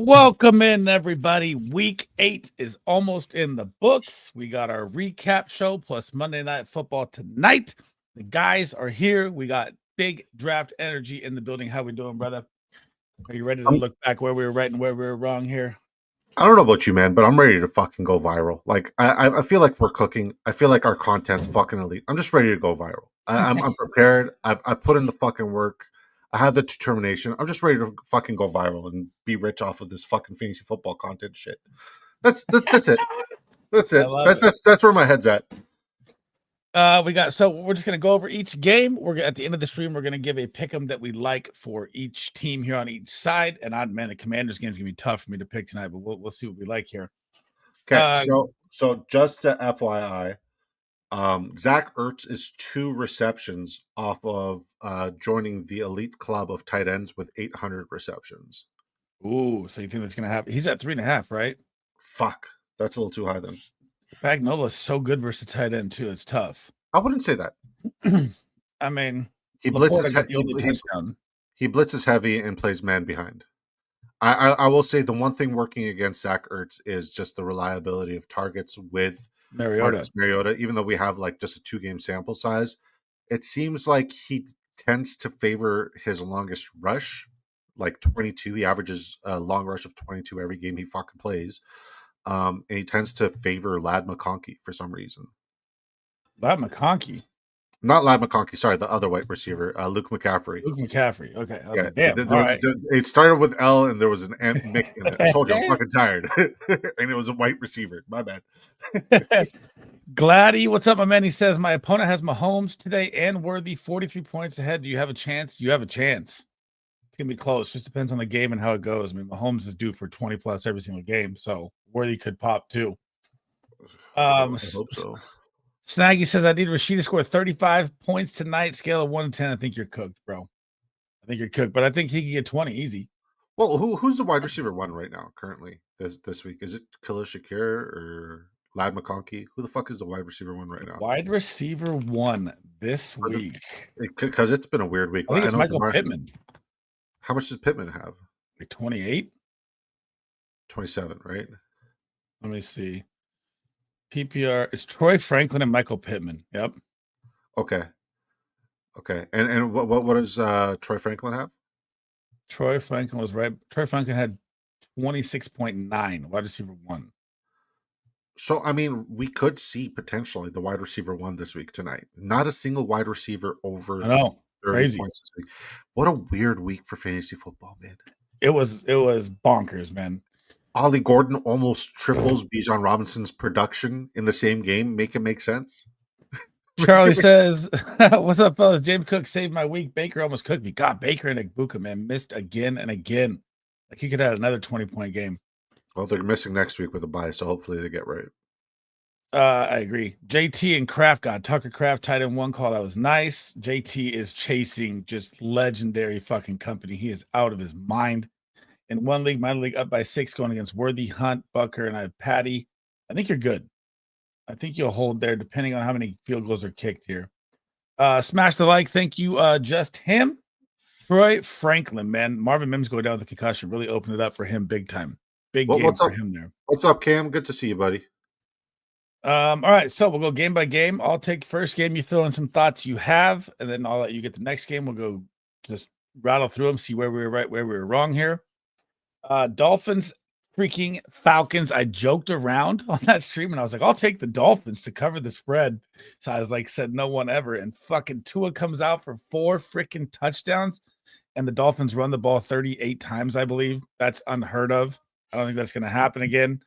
Welcome in, everybody. Week 8 is almost in the books. We got our recap show plus Monday Night Football tonight. The guys are here. We got big draft energy in the building. How we doing, brother? Are you ready to look back where we were right and where we were wrong here? I don't know about you, man, but I'm ready to fucking go viral. Like, I feel like we're cooking. I feel like our content's fucking elite. I'm just ready to go viral. I'm prepared. I put in the fucking work. I have the determination. I'm just ready to fucking go viral and be rich off of this fucking fantasy football content shit. That's it. That's it. That's where my head's at. We're just gonna go over each game. At the end of the stream, we're gonna give a pick'em that we like for each team here on each side. And the Commanders game is gonna be tough for me to pick tonight, but we'll see what we like here. Okay, so just to FYI, Zach Ertz is 2 receptions off of joining the elite club of tight ends with 800 receptions. Ooh, so you think that's gonna happen? He's at 3.5, right? Fuck, that's a little too high then. Bagnola's so good versus tight end too. It's tough. I wouldn't say that. I mean, he blitzes heavy and plays man behind. I will say the one thing working against Zach Ertz is just the reliability of targets with Mariota. Even though we have like just a 2-game sample size, it seems like he tends to favor his longest rush, like 22. He averages a long rush of 22 every game he fucking plays. And he tends to favor Ladd McConkey for some reason. Ladd McConkey? Not Ladd McConkey, sorry, the other white receiver, Luke McCaffrey. Luke McCaffrey, okay. Yeah, it started with L and there was an M Mick in it. I told you, I'm fucking tired. And it was a white receiver. My bad. Gladdy, what's up, my man? He says, my opponent has Mahomes today and Worthy 43 points ahead. Do you have a chance? You have a chance. It's going to be close. Just depends on the game and how it goes. I mean, Mahomes is due for 20 plus every single game, so Worthy could pop too. I hope so. Snaggy says, I need Rashid to score 35 points tonight. Scale of 1 to 10. I think you're cooked, bro. I think you're cooked, but I think he can get 20 easy. Well, who's the wide receiver 1 right now, currently, this week? Is it Khalil Shakir or Ladd McConkey? Who the fuck is the wide receiver 1 right now? Wide receiver 1 this week. Because it's been a weird week. I think it's Michael Pittman. How much does Pittman have? Like 28? 27, right? Let me see. PPR, it's Troy Franklin and Michael Pittman. Yep. Okay. And what does Troy Franklin have? Troy Franklin was right. Troy Franklin had 26.9, wide receiver 1. So, I mean, we could see potentially the wide receiver 1 this week tonight. Not a single wide receiver over 30 crazy points this week. What a weird week for fantasy football, man. It was bonkers, man. Ollie Gordon almost triples Bijan Robinson's production in the same game. Make it make sense. Charlie says, what's up, fellas? James Cook saved my week. Baker almost cooked me. God, Baker and Igbuka, man, missed again and again. Like he could have another 20-point game. Well, they're missing next week with a bye, so hopefully they get right. I agree. JT and Kraft got Tucker Kraft tight end 1 call. That was nice. JT is chasing just legendary fucking company. He is out of his mind. In one league, my league up by 6 going against Worthy, Hunt, Bucker, and I have Patty. I think you're good. I think you'll hold there depending on how many field goals are kicked here. Smash the like. Thank you. Just him. Troy Franklin, man. Marvin Mims going down with the concussion. Really opened it up for him big time. Big game for him there. What's up, Cam? Good to see you, buddy. All right, so we'll go game by game. I'll take the first game. You throw in some thoughts you have, and then I'll let you get the next game. We'll go just rattle through them, see where we were right, where we were wrong here. Dolphins, freaking Falcons. I joked around on that stream, and I was like, I'll take the Dolphins to cover the spread. So I was like, said no one ever. And fucking Tua comes out for 4 freaking touchdowns, and the Dolphins run the ball 38 times, I believe. That's unheard of. I don't think that's going to happen again.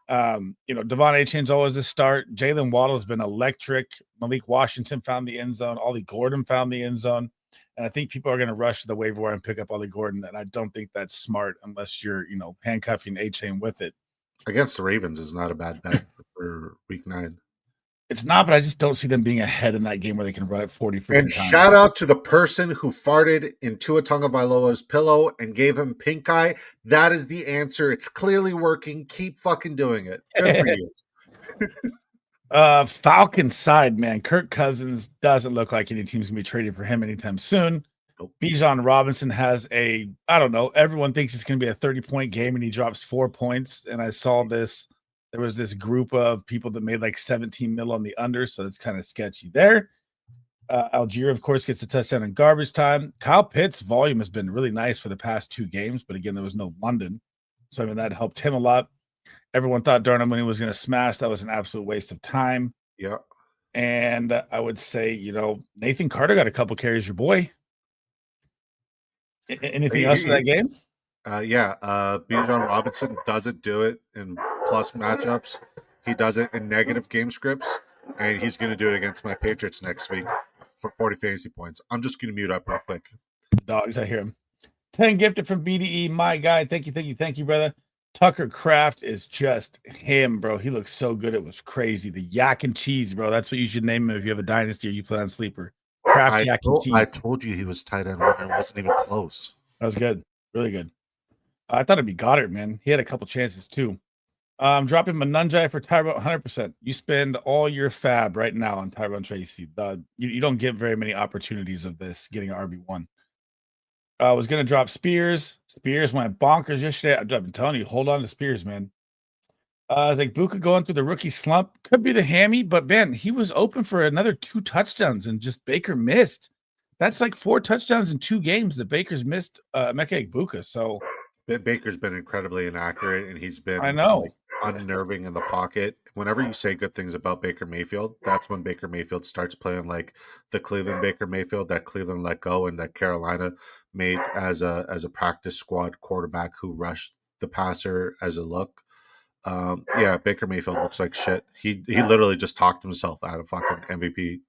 Devon A-Chain's always a start. Jalen Waddle's been electric. Malik Washington found the end zone. Ollie Gordon found the end zone. And I think people are going to rush to the waiver wire and pick up Ollie Gordon. And I don't think that's smart unless you're, handcuffing A-Chain with it. Against the Ravens is not a bad bet for week 9. It's not, but I just don't see them being ahead in that game where they can run it 40 and times. Shout out to the person who farted in Tua Tagovailoa's pillow and gave him pink eye. That is the answer. It's clearly working. Keep fucking doing it. Good for you. Falcons side, man. Kirk Cousins doesn't look like any team's going to be trading for him anytime soon. Nope. Bijan Robinson has I don't know, everyone thinks it's going to be a 30-point game and he drops 4 points. And I saw this, there was this group of people that made like 17 mil on the under. So it's kind of sketchy there. Algier, of course, gets a touchdown in garbage time. Kyle Pitts' volume has been really nice for the past 2 games, but again, there was no London. So, I mean, that helped him a lot. Everyone thought Darnell Mooney was going to smash. That was an absolute waste of time. Yeah. And I would say, Nathan Carter got a couple carries, your boy. Anything else for that game? Bijan Robinson doesn't do it in plus matchups. He does it in negative game scripts, and he's going to do it against my Patriots next week for 40 fantasy points. I'm just going to mute up real quick. Dogs, I hear him. 10 gifted from BDE, my guy. Thank you, brother. Tucker Kraft is just him, bro. He looks so good. It was crazy. The yak and cheese, bro. That's what you should name him if you have a dynasty or you play on sleeper. Kraft yak and cheese. I told you he was tight end one. It wasn't even close. That was good. Really good. I thought it'd be Goddard, man. He had a couple chances too. I'm dropping Manunjai for Tyrone 100%. You spend all your fab right now on Tyrone Tracy. You don't get very many opportunities of this getting an RB1. I was going to drop Spears. Spears went bonkers yesterday. I've been telling you, hold on to Spears, man. I was like, Buka going through the rookie slump. Could be the hammy, but man, he was open for another 2 touchdowns and just Baker missed. That's like 4 touchdowns in 2 games that Baker's missed Emeka Egbuka. So Baker's been incredibly inaccurate, and he's been unnerving in the pocket. Whenever you say good things about Baker Mayfield, that's when Baker Mayfield starts playing like the Cleveland Baker Mayfield that Cleveland let go and that Carolina made as a practice squad quarterback who rushed the passer as a look. Baker Mayfield looks like shit. He literally just talked himself out of fucking MVP.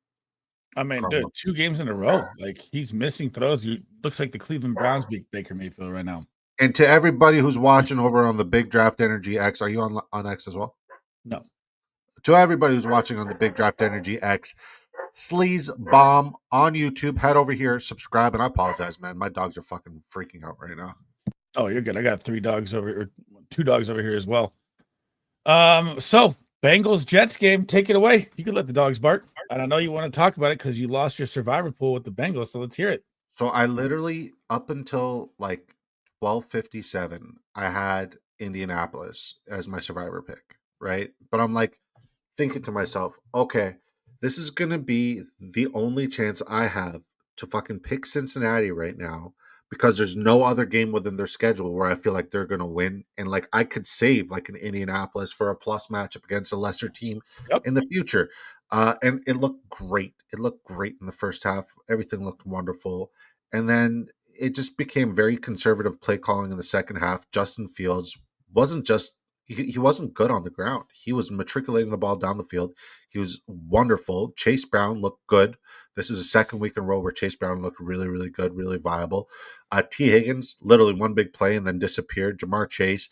I mean, dude, 2 games in a row. Like, he's missing throws. Looks like the Cleveland Browns beat Baker Mayfield right now. And to everybody who's watching over on the Big Draft Energy X, are you on X as well? No. To everybody who's watching on the Big Draft Energy X, Sleaze Bomb on YouTube, head over here, subscribe, and I apologize, man. My dogs are fucking freaking out right now. Oh, you're good. I got 3 dogs over here, 2 dogs over here as well. So Bengals Jets game, take it away. You can let the dogs bark. And I know you want to talk about it because you lost your survivor pool with the Bengals, so let's hear it. So I literally, up until like 12:57, I had Indianapolis as my survivor pick, right? But I'm like thinking to myself, okay, this is going to be the only chance I have to fucking pick Cincinnati right now because there's no other game within their schedule where I feel like they're going to win. And like I could save like an Indianapolis for a plus matchup against a lesser team in the future. And it looked great. It looked great in the first half. Everything looked wonderful. And then it just became very conservative play calling in the second half. Justin Fields wasn't just he wasn't good on the ground. He was matriculating the ball down the field. He was wonderful. Chase Brown looked good. This is a second week in a row where Chase Brown looked really, really good, really viable. T. Higgins, literally one big play and then disappeared. Jamar Chase,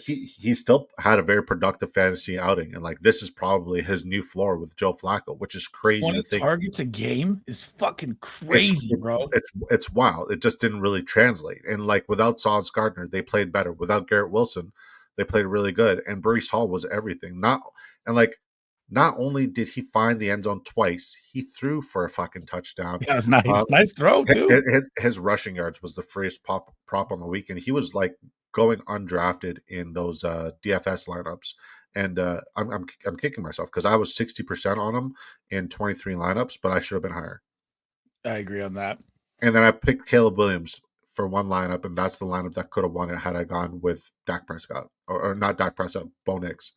he still had a very productive fantasy outing. And like this is probably his new floor with Joe Flacco, which is crazy to think. Targets a game is fucking crazy, bro. It's wild. It just didn't really translate. And like without Sauce Gardner, they played better. Without Garrett Wilson, they played really good. And Breece Hall was everything. Not only did he find the end zone twice, he threw for a fucking touchdown. Yeah, it was nice. Nice throw, too. His rushing yards was the freest prop on the weekend. He was like going undrafted in those DFS lineups. And I'm kicking myself because I was 60% on him in 23 lineups, but I should have been higher. I agree on that. And then I picked Caleb Williams for one lineup, and that's the lineup that could have won it had I gone with Dak Prescott. Or not Dak Prescott, Bo Nix.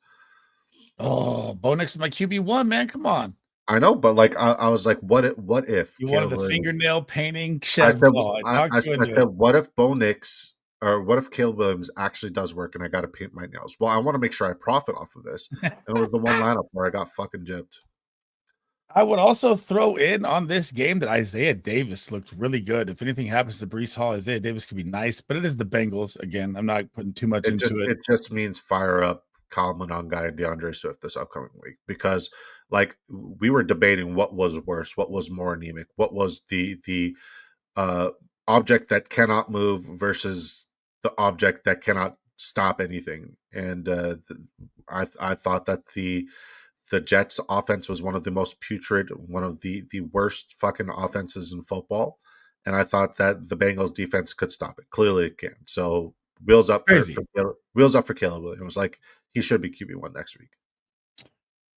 Oh, Bo Nix is my QB1, man. Come on. I know, but like I was like, what if you wanted the fingernail painting? I said, what if Bo Nix or what if Caleb Williams actually does work and I got to paint my nails? Well, I want to make sure I profit off of this. And it was the one lineup where I got fucking gypped. I would also throw in on this game that Isaiah Davis looked really good. If anything happens to Breece Hall, Isaiah Davis could be nice, but it is the Bengals. Again, I'm not putting too much into it. It just means fire up Kyle Monangai and DeAndre Swift this upcoming week because like we were debating what was worse, what was more anemic, what was the object that cannot move versus the object that cannot stop anything. And I thought that the Jets offense was one of the most putrid, one of the worst fucking offenses in football. and I thought that the Bengals defense could stop it. Clearly, it can. So wheels up Crazy. for Caleb Williams. Like he should be QB1 next week.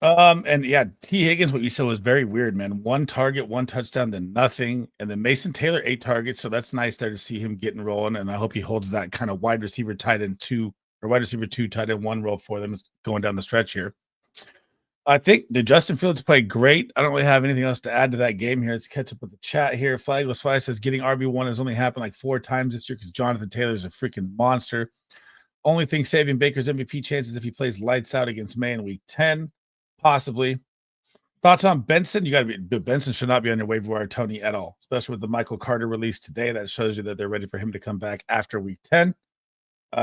And yeah, T. Higgins, what you said was very weird, man. 1 target, 1 touchdown, then nothing. And then Mason Taylor, 8 targets. So that's nice there to see him getting rolling. And I hope he holds that kind of wide receiver tight end 2 or wide receiver 2 tight end 1 role for them going down the stretch here. I think the Justin Fields played great. I don't really have anything else to add to that game here. Let's catch up with the chat here. Flagless Fly says getting RB1 has only happened like 4 times this year because Jonathan Taylor is a freaking monster. Only thing saving Baker's MVP chances if he plays lights out against May in week 10. Possibly. Thoughts on Benson? You got to be. Benson should not be on your waiver wire, Tony, at all. Especially with the Michael Carter release today, that shows you that they're ready for him to come back after week 10.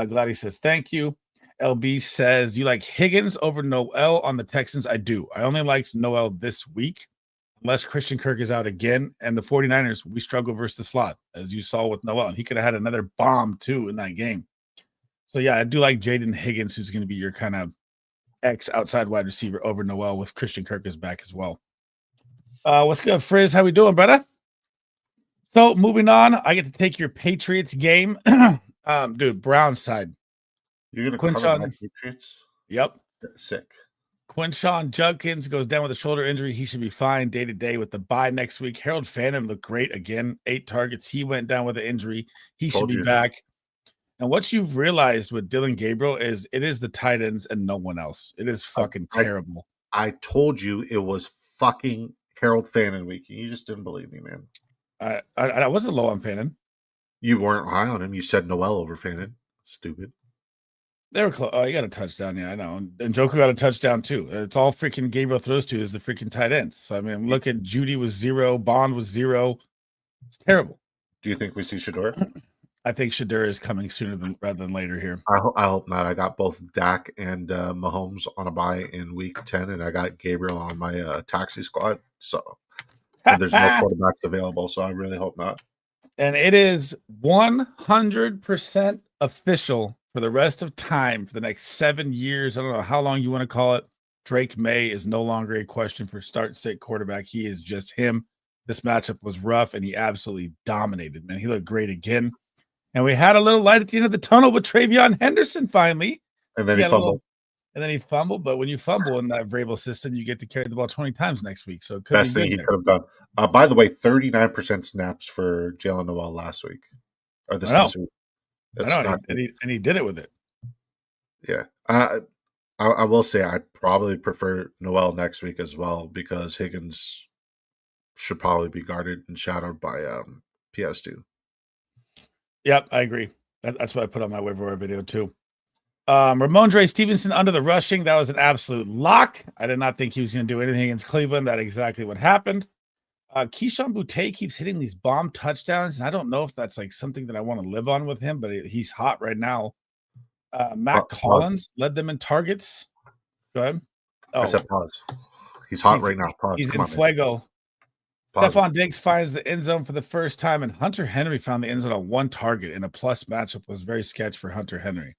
Gladys says thank you. LB says you like Higgins over Noel on the Texans. I do. I only liked Noel this week, unless Christian Kirk is out again. And the 49ers, we struggle versus the slot, as you saw with Noel. And he could have had another bomb too in that game. So yeah, I do like Jaden Higgins, who's going to be your kind of X outside wide receiver over Noel with Christian Kirk is back as well. What's good, Frizz? How we doing, brother? So moving on, I get to take your Patriots game. Dude, Browns side. You're going to cover my Patriots? Yep. Sick. Quinshawn Judkins goes down with a shoulder injury. He should be fine day to day with the bye next week. Harold Phantom looked great again. 8 targets. He went down with an injury. He should be back. And what you've realized with Dylan Gabriel is it is the tight ends and no one else. It is fucking terrible. I told you it was fucking Harold Fannin week. You just didn't believe me, man. I wasn't low on Fannin. You weren't high on him. You said Noel over Fannin. Stupid. They were close. Oh, you got a touchdown. Yeah, I know. And Joker got a touchdown too. It's all freaking Gabriel throws to is the freaking tight ends. So, I mean, look at Judy was 0. Bond was 0. It's terrible. Do you think we see Shador? I think Shador is coming sooner rather than later here. I hope not. I got both Dak and Mahomes on a bye in week 10, and I got Gabriel on my taxi squad. So there's no quarterbacks available, so I really hope not. And it is 100% official for the rest of time for the next 7 years. I don't know how long you want to call it. Drake May is no longer a question for start-sit quarterback. He is just him. This matchup was rough, and he absolutely dominated, man. He looked great again. And we had a little light at the end of the tunnel with TreVeyon Henderson finally. And then he fumbled. But when you fumble in that Vrabel system, you get to carry the ball 20 times next week. So it could best be thing he could have done. By the way, 39% snaps for Jalen Noel last week. Or this week. And he did it with it. Yeah. I will say I probably prefer Noel next week as well because Higgins should probably be guarded and shadowed by PS2. Yep, I agree. That's what I put on my waiver wire video too. Ramondre Stevenson under the rushing. That was an absolute lock. I did not think he was going to do anything against Cleveland. That's exactly what happened. Keyshawn Boutte keeps hitting these bomb touchdowns, and I don't know if that's like something that I want to live on with him, but he's hot right now. Matt Collins led them in targets. Go ahead. I said pause. He's hot right now. Pause. He's in fuego. Stephon Diggs finds the end zone for the first time, and Hunter Henry found the end zone on 1 target in a plus matchup. Was very sketch for Hunter Henry.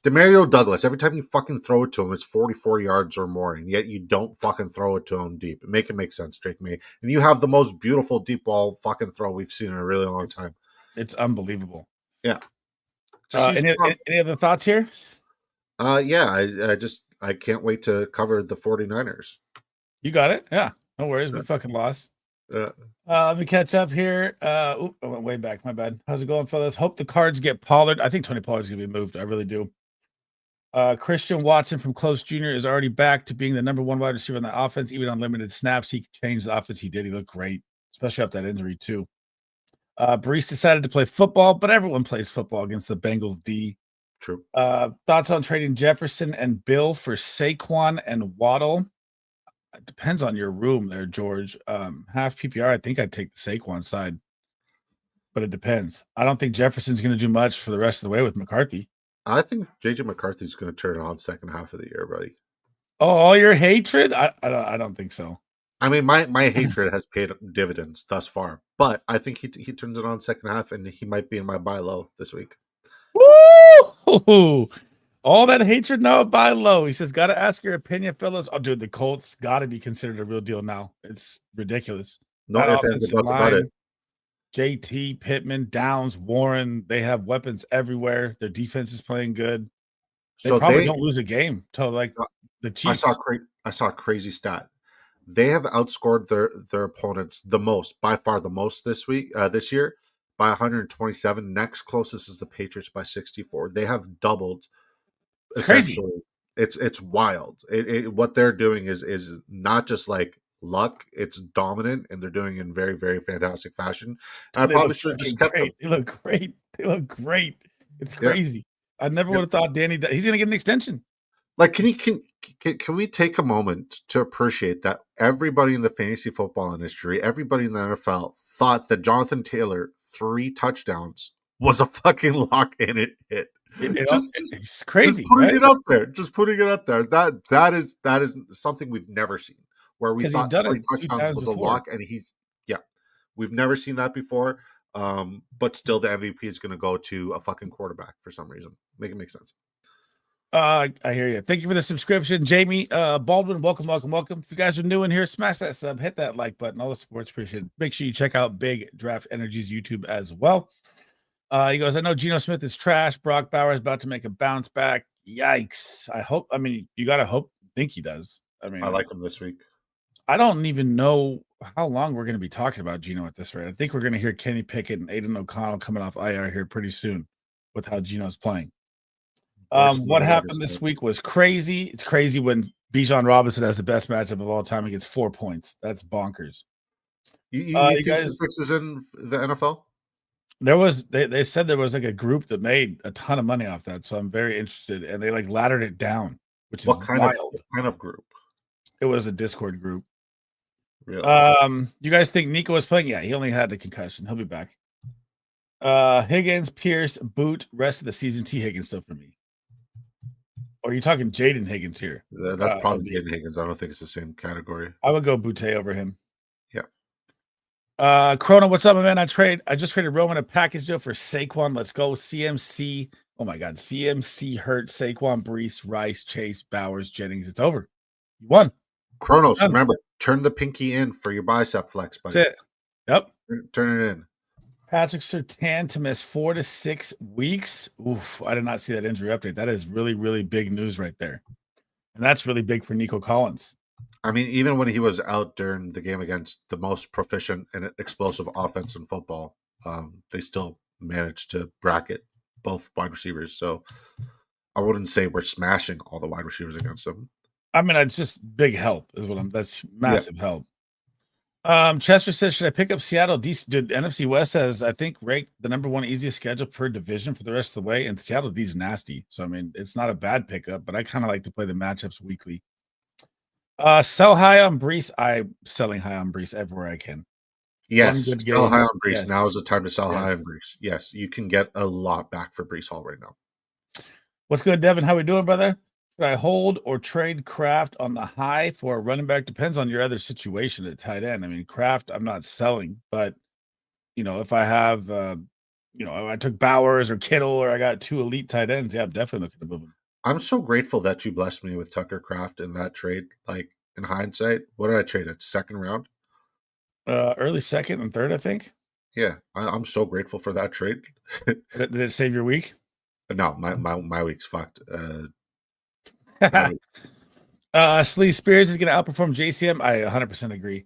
Demario Douglas, every time you fucking throw it to him, it's 44 yards or more, and yet you don't fucking throw it to him deep. Make it make sense, Drake May. And you have the most beautiful deep ball fucking throw we've seen in a really long time. It's unbelievable. Yeah. Any other thoughts here? Yeah, I can't wait to cover the 49ers. You got it? Yeah. No worries. We fucking lost. Let me catch up here. I went way back. My bad. How's it going, fellas? Hope the Cards get Pollard. I think Tony Pollard's going to be moved. I really do. Christian Watson from Close Jr. is already back to being the number 1 wide receiver in the offense. Even on limited snaps, he changed the offense. He did. He looked great, especially after that injury, too. Brees decided to play football, but everyone plays football against the Bengals D. True. Thoughts on trading Jefferson and Bill for Saquon and Waddle? It depends on your room there, George. Half PPR, I think I'd take the Saquon side. But it depends. I don't think Jefferson's going to do much for the rest of the way with McCarthy. I think JJ McCarthy's going to turn on second half of the year, buddy. Oh, all your hatred? I don't think so. I mean, my hatred has paid dividends thus far. But I think he turns it on second half, and he might be in my buy low this week. Woo! All that hatred now, buy low. He says, got to ask your opinion, fellas. Oh, dude, the Colts got to be considered a real deal now. It's ridiculous. No ifs, ands, or buts about it. JT, Pittman, Downs, Warren. They have weapons everywhere. Their defense is playing good. They So probably they, don't lose a game to like the I saw Chiefs. I saw a crazy stat. They have outscored their opponents the most, by far the most this year, by 127. Next closest is the Patriots by 64. They have doubled It's crazy. essentially. It's wild. What they're doing is not just like luck. It's dominant, and they're doing it in very, very fantastic fashion. And I They probably look should have just fucking kept them. great. They look great. They look great. It's Yeah, crazy. I never yeah. would have thought he's going to get an extension. Like, can we take a moment to appreciate that everybody in the fantasy football industry, everybody in the NFL, thought that Jonathan Taylor 3 touchdowns was a fucking lock, and it hit. It's Just crazy, putting right? it up there. Just putting it up there. That is something we've never seen, where we Because he's thought done 3 it 2 times touchdowns was a before. lock, and yeah, we've never seen that before. But still, the MVP is going to go to a fucking quarterback for some reason. Make it make sense. I hear you. Thank you for the subscription, Jamie Baldwin. Welcome. If you guys are new in here, smash that sub, hit that like button. All the support's appreciated. Make sure you check out Big Draft Energy's YouTube as well. He goes, I know Geno Smith is trash. Brock Bowers is about to make a bounce back. Yikes. You gotta think he does. I like him this week. I don't even know how long we're going to be talking about Geno at this rate. I think we're going to hear Kenny Pickett and Aiden O'Connell coming off IR here pretty soon with how Geno's playing. What happened this week was crazy. It's crazy when Bijan Robinson has the best matchup of all time against 4 points. That's bonkers. You think guys, the fix is in the NFL? They said there was like a group that made a ton of money off that, so I'm very interested. And they like laddered it down, which is wild. What kind of group? It was a Discord group. Really? You guys think Nico was playing? Yeah, he only had a concussion. He'll be back. Higgins, Pierce, Boot, rest of the season. T. Higgins still for me. Or are you talking Jaden Higgins here? That's probably Jaden Higgins. I don't think it's the same category. I would go Boutte over him. Yeah. Chrono, what's up, my man? I just traded Roman a package deal for Saquon. Let's go. CMC. Oh my God. CMC hurt Saquon, Brees, Rice, Chase, Bowers, Jennings. It's over. You won. Chronos, remember, turn the pinky in for your bicep flex, buddy. That's it. Yep. Turn it in. Patrick Surtain to miss 4 to 6 weeks. Oof, I did not see that injury update. That is really, really big news right there. And that's really big for Nico Collins. I mean, even when he was out during the game against the most proficient and explosive offense in football, they still managed to bracket both wide receivers. So I wouldn't say we're smashing all the wide receivers against them. I mean, it's just big help that's massive help. Chester says, should I pick up Seattle? Dude, NFC West has, I think, ranked the number 1 easiest schedule per division for the rest of the way. And Seattle D's nasty. So, I mean, it's not a bad pickup, but I kind of like to play the matchups weekly. Sell high on Brees. I'm selling high on Brees everywhere I can. Yes, sell high on Brees. Yes. Now is the time to sell high on Brees. Yes, you can get a lot back for Brees Hall right now. What's good, Devin? How we doing, brother? Should I hold or trade Kraft on the high for a running back? Depends on your other situation at tight end. I mean, Kraft, I'm not selling, but if I have, I took Bowers or Kittle or I got 2 elite tight ends, yeah, I'm definitely looking to move them. I'm so grateful that you blessed me with Tucker Kraft in that trade. Like, in hindsight, what did I trade at? 2nd round? Early 2nd and 3rd, I think. Yeah, I'm so grateful for that trade. Did it save your week? No, my week's fucked. Slee Spears is going to outperform JCM. I 100% agree.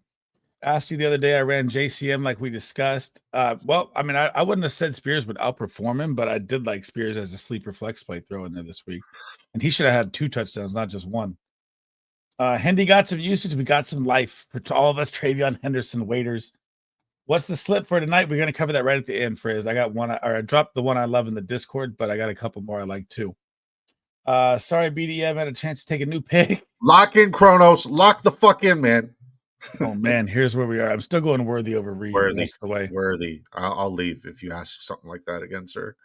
Asked you the other day, I ran JCM like we discussed. Well, I mean, I wouldn't have said Spears would outperform him, but I did like Spears as a sleeper flex play throw in there this week. And he should have had 2 touchdowns, not just 1. Hendy got some usage. We got some life for all of us Travion Henderson waiters. What's the slip for tonight? We're going to cover that right at the end, Frizz. I dropped the one I love in the Discord, but I got a couple more I like too. Sorry, BD, I haven't had a chance to take a new pick. Lock in, Kronos. Lock the fuck in, man. Oh, man, here's where we are. I'm still going Worthy over Reed. Worthy. I'll leave if you ask something like that again, sir.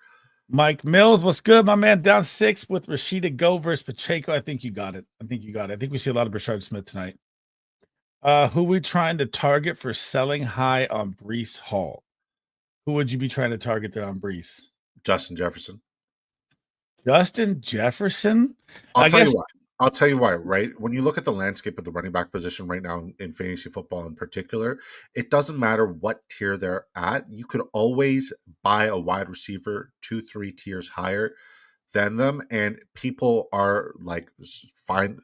Mike Mills, what's good, my man? Down 6 with Rashida Go versus Pacheco. I think you got it. I think we see a lot of Brashard Smith tonight. Who we trying to target for selling high on Brees Hall? Who would you be trying to target there on Brees? Justin Jefferson. Justin Jefferson? I'll tell you what. I'll tell you why, right? When you look at the landscape of the running back position right now in fantasy football in particular, it doesn't matter what tier they're at. You could always buy a wide receiver 2, 3 tiers higher than them, and people are like fine.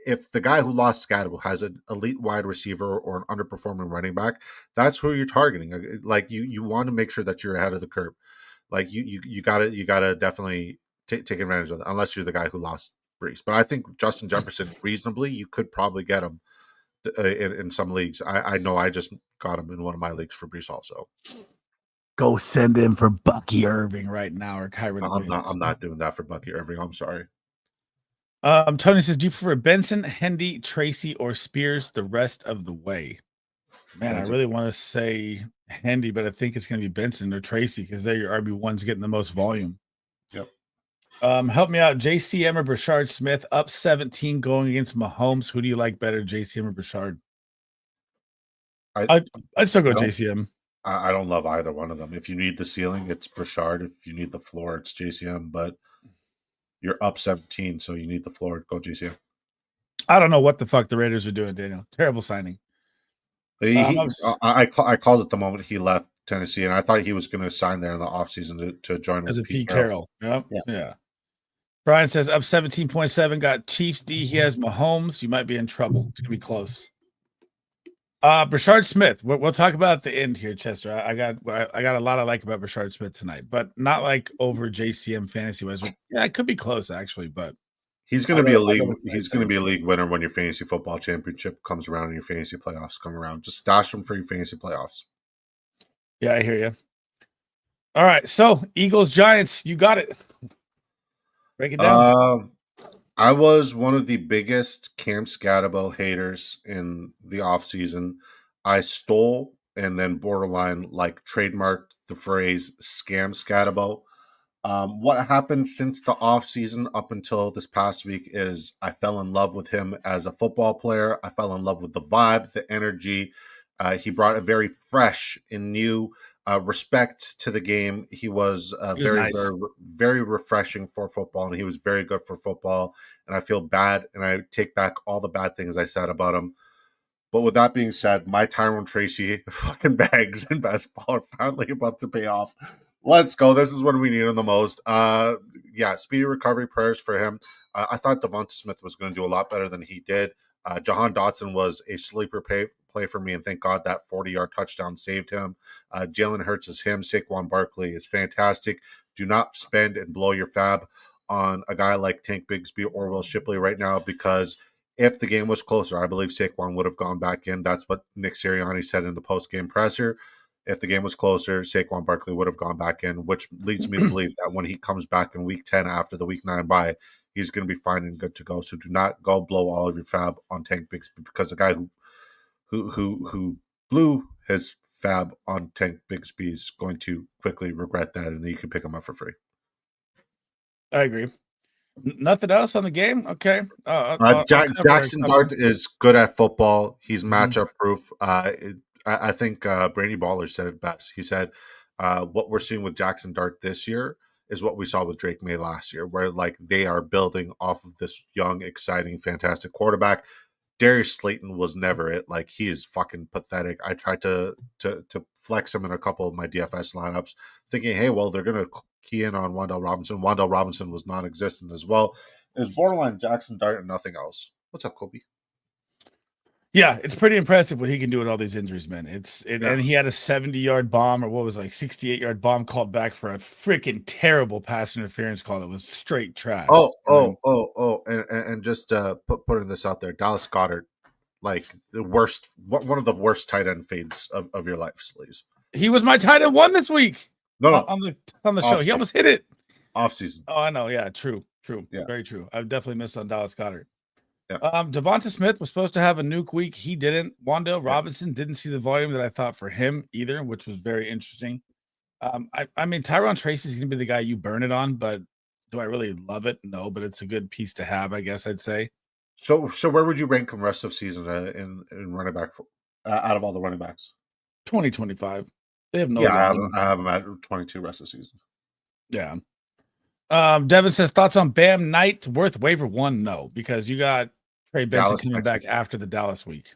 If the guy who lost Scatterable has an elite wide receiver or an underperforming running back, that's who you're targeting. Like you want to make sure that you're ahead of the curve. Like you gotta definitely take advantage of that, unless you're the guy who lost Brees. But I think Justin Jefferson, reasonably, you could probably get him in some leagues. I know I just got him in one of my leagues for Brees also. Go send in for Bucky Irving right now or Kyron Williams. I'm not doing that for Bucky Irving. I'm sorry. Tony says, do you prefer Benson, Hendy, Tracy, or Spears the rest of the way? Man, Benson. I really want to say Hendy, but I think it's going to be Benson or Tracy because they're your RB1s getting the most volume. Yep. Help me out. JCM or Brashard Smith up 17 going against Mahomes. Who do you like better, JCM or Brashard? I'd still go JCM. I don't love either one of them. If you need the ceiling, it's Brashard. If you need the floor, it's JCM. But you're up 17, so you need the floor. Go JCM. I don't know what the fuck the Raiders are doing, Daniel. Terrible signing. I called it the moment he left Tennessee, and I thought he was going to sign there in the offseason to join as with a Pete Carroll. Yep. Yeah. Brian says up 17.7, got Chiefs D. He has Mahomes. You might be in trouble. It's going to be close. Brashard Smith. We'll talk about at the end here, Chester. I got a lot I like about Brashard Smith tonight, but not like over JCM fantasy wise. Yeah, it could be close actually, but he's going to be a league. He's going to be a league winner when your fantasy football championship comes around and your fantasy playoffs come around. Just stash him for your fantasy playoffs. Yeah, I hear you. All right, so Eagles Giants, you got it. Break it down. I was one of the biggest Cam Scatterbo haters in the offseason. I stole and then borderline like trademarked the phrase scam Scatterbo. What happened since the offseason up until this past week is I fell in love with him as a football player. I fell in love with the vibe, the energy. He brought a very fresh and new respect to the game. He was very, very refreshing for football, and he was very good for football. And I feel bad, and I take back all the bad things I said about him. But with that being said, my Tyrone Tracy fucking bags in basketball are finally about to pay off. Let's go. This is when we need him the most. Speedy recovery prayers for him. I thought Devonta Smith was going to do a lot better than he did. Jahan Dotson was a sleeper play for me, and thank God that 40-yard touchdown saved him. Jalen Hurts is him. Saquon Barkley is fantastic. Do not spend and blow your fab on a guy like Tank Bigsby or Will Shipley right now, because if the game was closer, I believe Saquon would have gone back in. That's what Nick Sirianni said in the post-game presser. If the game was closer, Saquon Barkley would have gone back in, which leads me to believe that when he comes back in Week 10 after the Week 9 bye, he's going to be fine and good to go. So do not go blow all of your fab on Tank Bigsby, because the guy who blew his fab on Tank Bigsby is going to quickly regret that, and then you can pick him up for free. I agree. Nothing else on the game? Okay. Jackson Dart is good at football. He's matchup proof. I think Brady Baller said it best. He said, what we're seeing with Jackson Dart this year is what we saw with Drake May last year, where like they are building off of this young, exciting, fantastic quarterback. Darius Slayton was never it. Like, he is fucking pathetic. I tried to flex him in a couple of my DFS lineups, thinking, hey, well, they're going to key in on Wan'Dale Robinson. Wan'Dale Robinson was non-existent as well. It was borderline Jackson Dart and nothing else. What's up, Kobe? Yeah, it's pretty impressive what he can do with all these injuries, man. And he had a 70-yard bomb, or what was it, like 68-yard bomb called back for a freaking terrible pass interference call. It was straight trash. And just putting this out there, Dallas Goedert, like one of the worst tight end fades of your life, Sleaze. He was my tight end 1 this week. No, on the show. He almost hit it. Off season. Oh, I know. Yeah, true. Yeah. Very true. I've definitely missed on Dallas Goedert. Yeah. Devonta Smith was supposed to have a nuke week. He didn't. Wan'Dale Robinson didn't see the volume that I thought for him either, which was very interesting. I mean, Tyrone Tracy is going to be the guy you burn it on, but do I really love it? No, but it's a good piece to have, I guess I'd say. So where would you rank him rest of season in running back out of all the running backs? 2025. They have no. Yeah, I have him at 22 rest of season. Yeah. Devin says thoughts on Bam Knight worth waiver one? No, because you got Trey Benson Dallas coming next back week. after the Dallas week.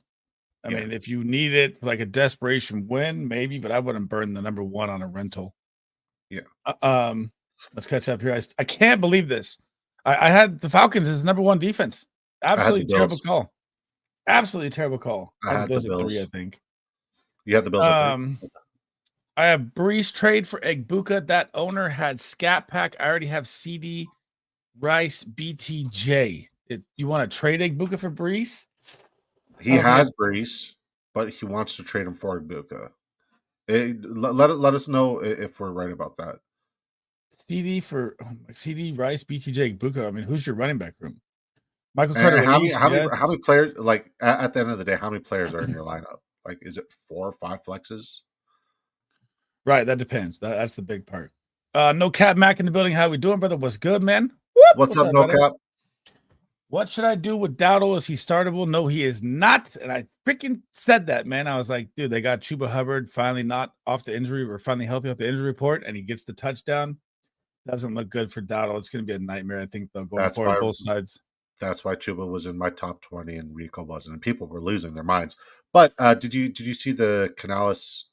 I Yeah. mean, if you need it like a desperation win, maybe, but I wouldn't burn the number one on a rental. Yeah. Let's catch up here. I can't believe this. I had the Falcons as the number one defense. Absolutely terrible call. Absolutely terrible call. I had the Bills Bills at 3, I think. You had the Bills at 3. I have Brees trade for Egbuka. That owner had Scat Pack. I already have CD, Rice, BTJ. You want to trade Egbuka for Brees? He has Brees, but he wants to trade him for Egbuka. Let us know if we're right about that. CD for CD, Rice, BTJ, Egbuka. I mean, who's your running back room? Michael And Carter. how many players? Like at the end of the day, how many players are in your lineup? Like, is it 4 or 5 flexes? Right, that depends. That's the big part. No Cap Mac in the building. How we doing, brother? What's good, man? What's up, No Cap? What should I do with Dowdle? Is he startable? No, he is not. And I freaking said that, man. I was like, dude, they got Chuba Hubbard finally not off the injury or finally healthy off the injury report, and he gets the touchdown. Doesn't look good for Dowdle. It's going to be a nightmare, I think, though, going forward both sides. That's why Chuba was in my top 20 and Rico wasn't, and people were losing their minds. But did you see the Canales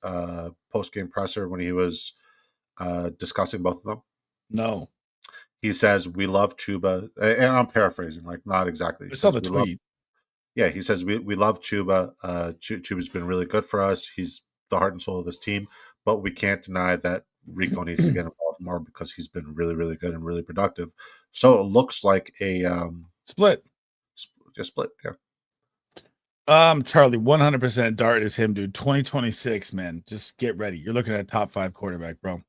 post game presser when he was discussing both of them? No. He says, "We love Chuba," and I'm paraphrasing, like not exactly. I saw the tweet. Yeah, he says we love Chuba. Chuba's been really good for us. He's the heart and soul of this team, but we can't deny that Rico needs to get involved more because he's been really, really good and really productive. So it looks like a split. Just split, yeah. Charlie, 100% Dart is him, dude. 2026, man. Just get ready. You're looking at a top 5 quarterback, bro.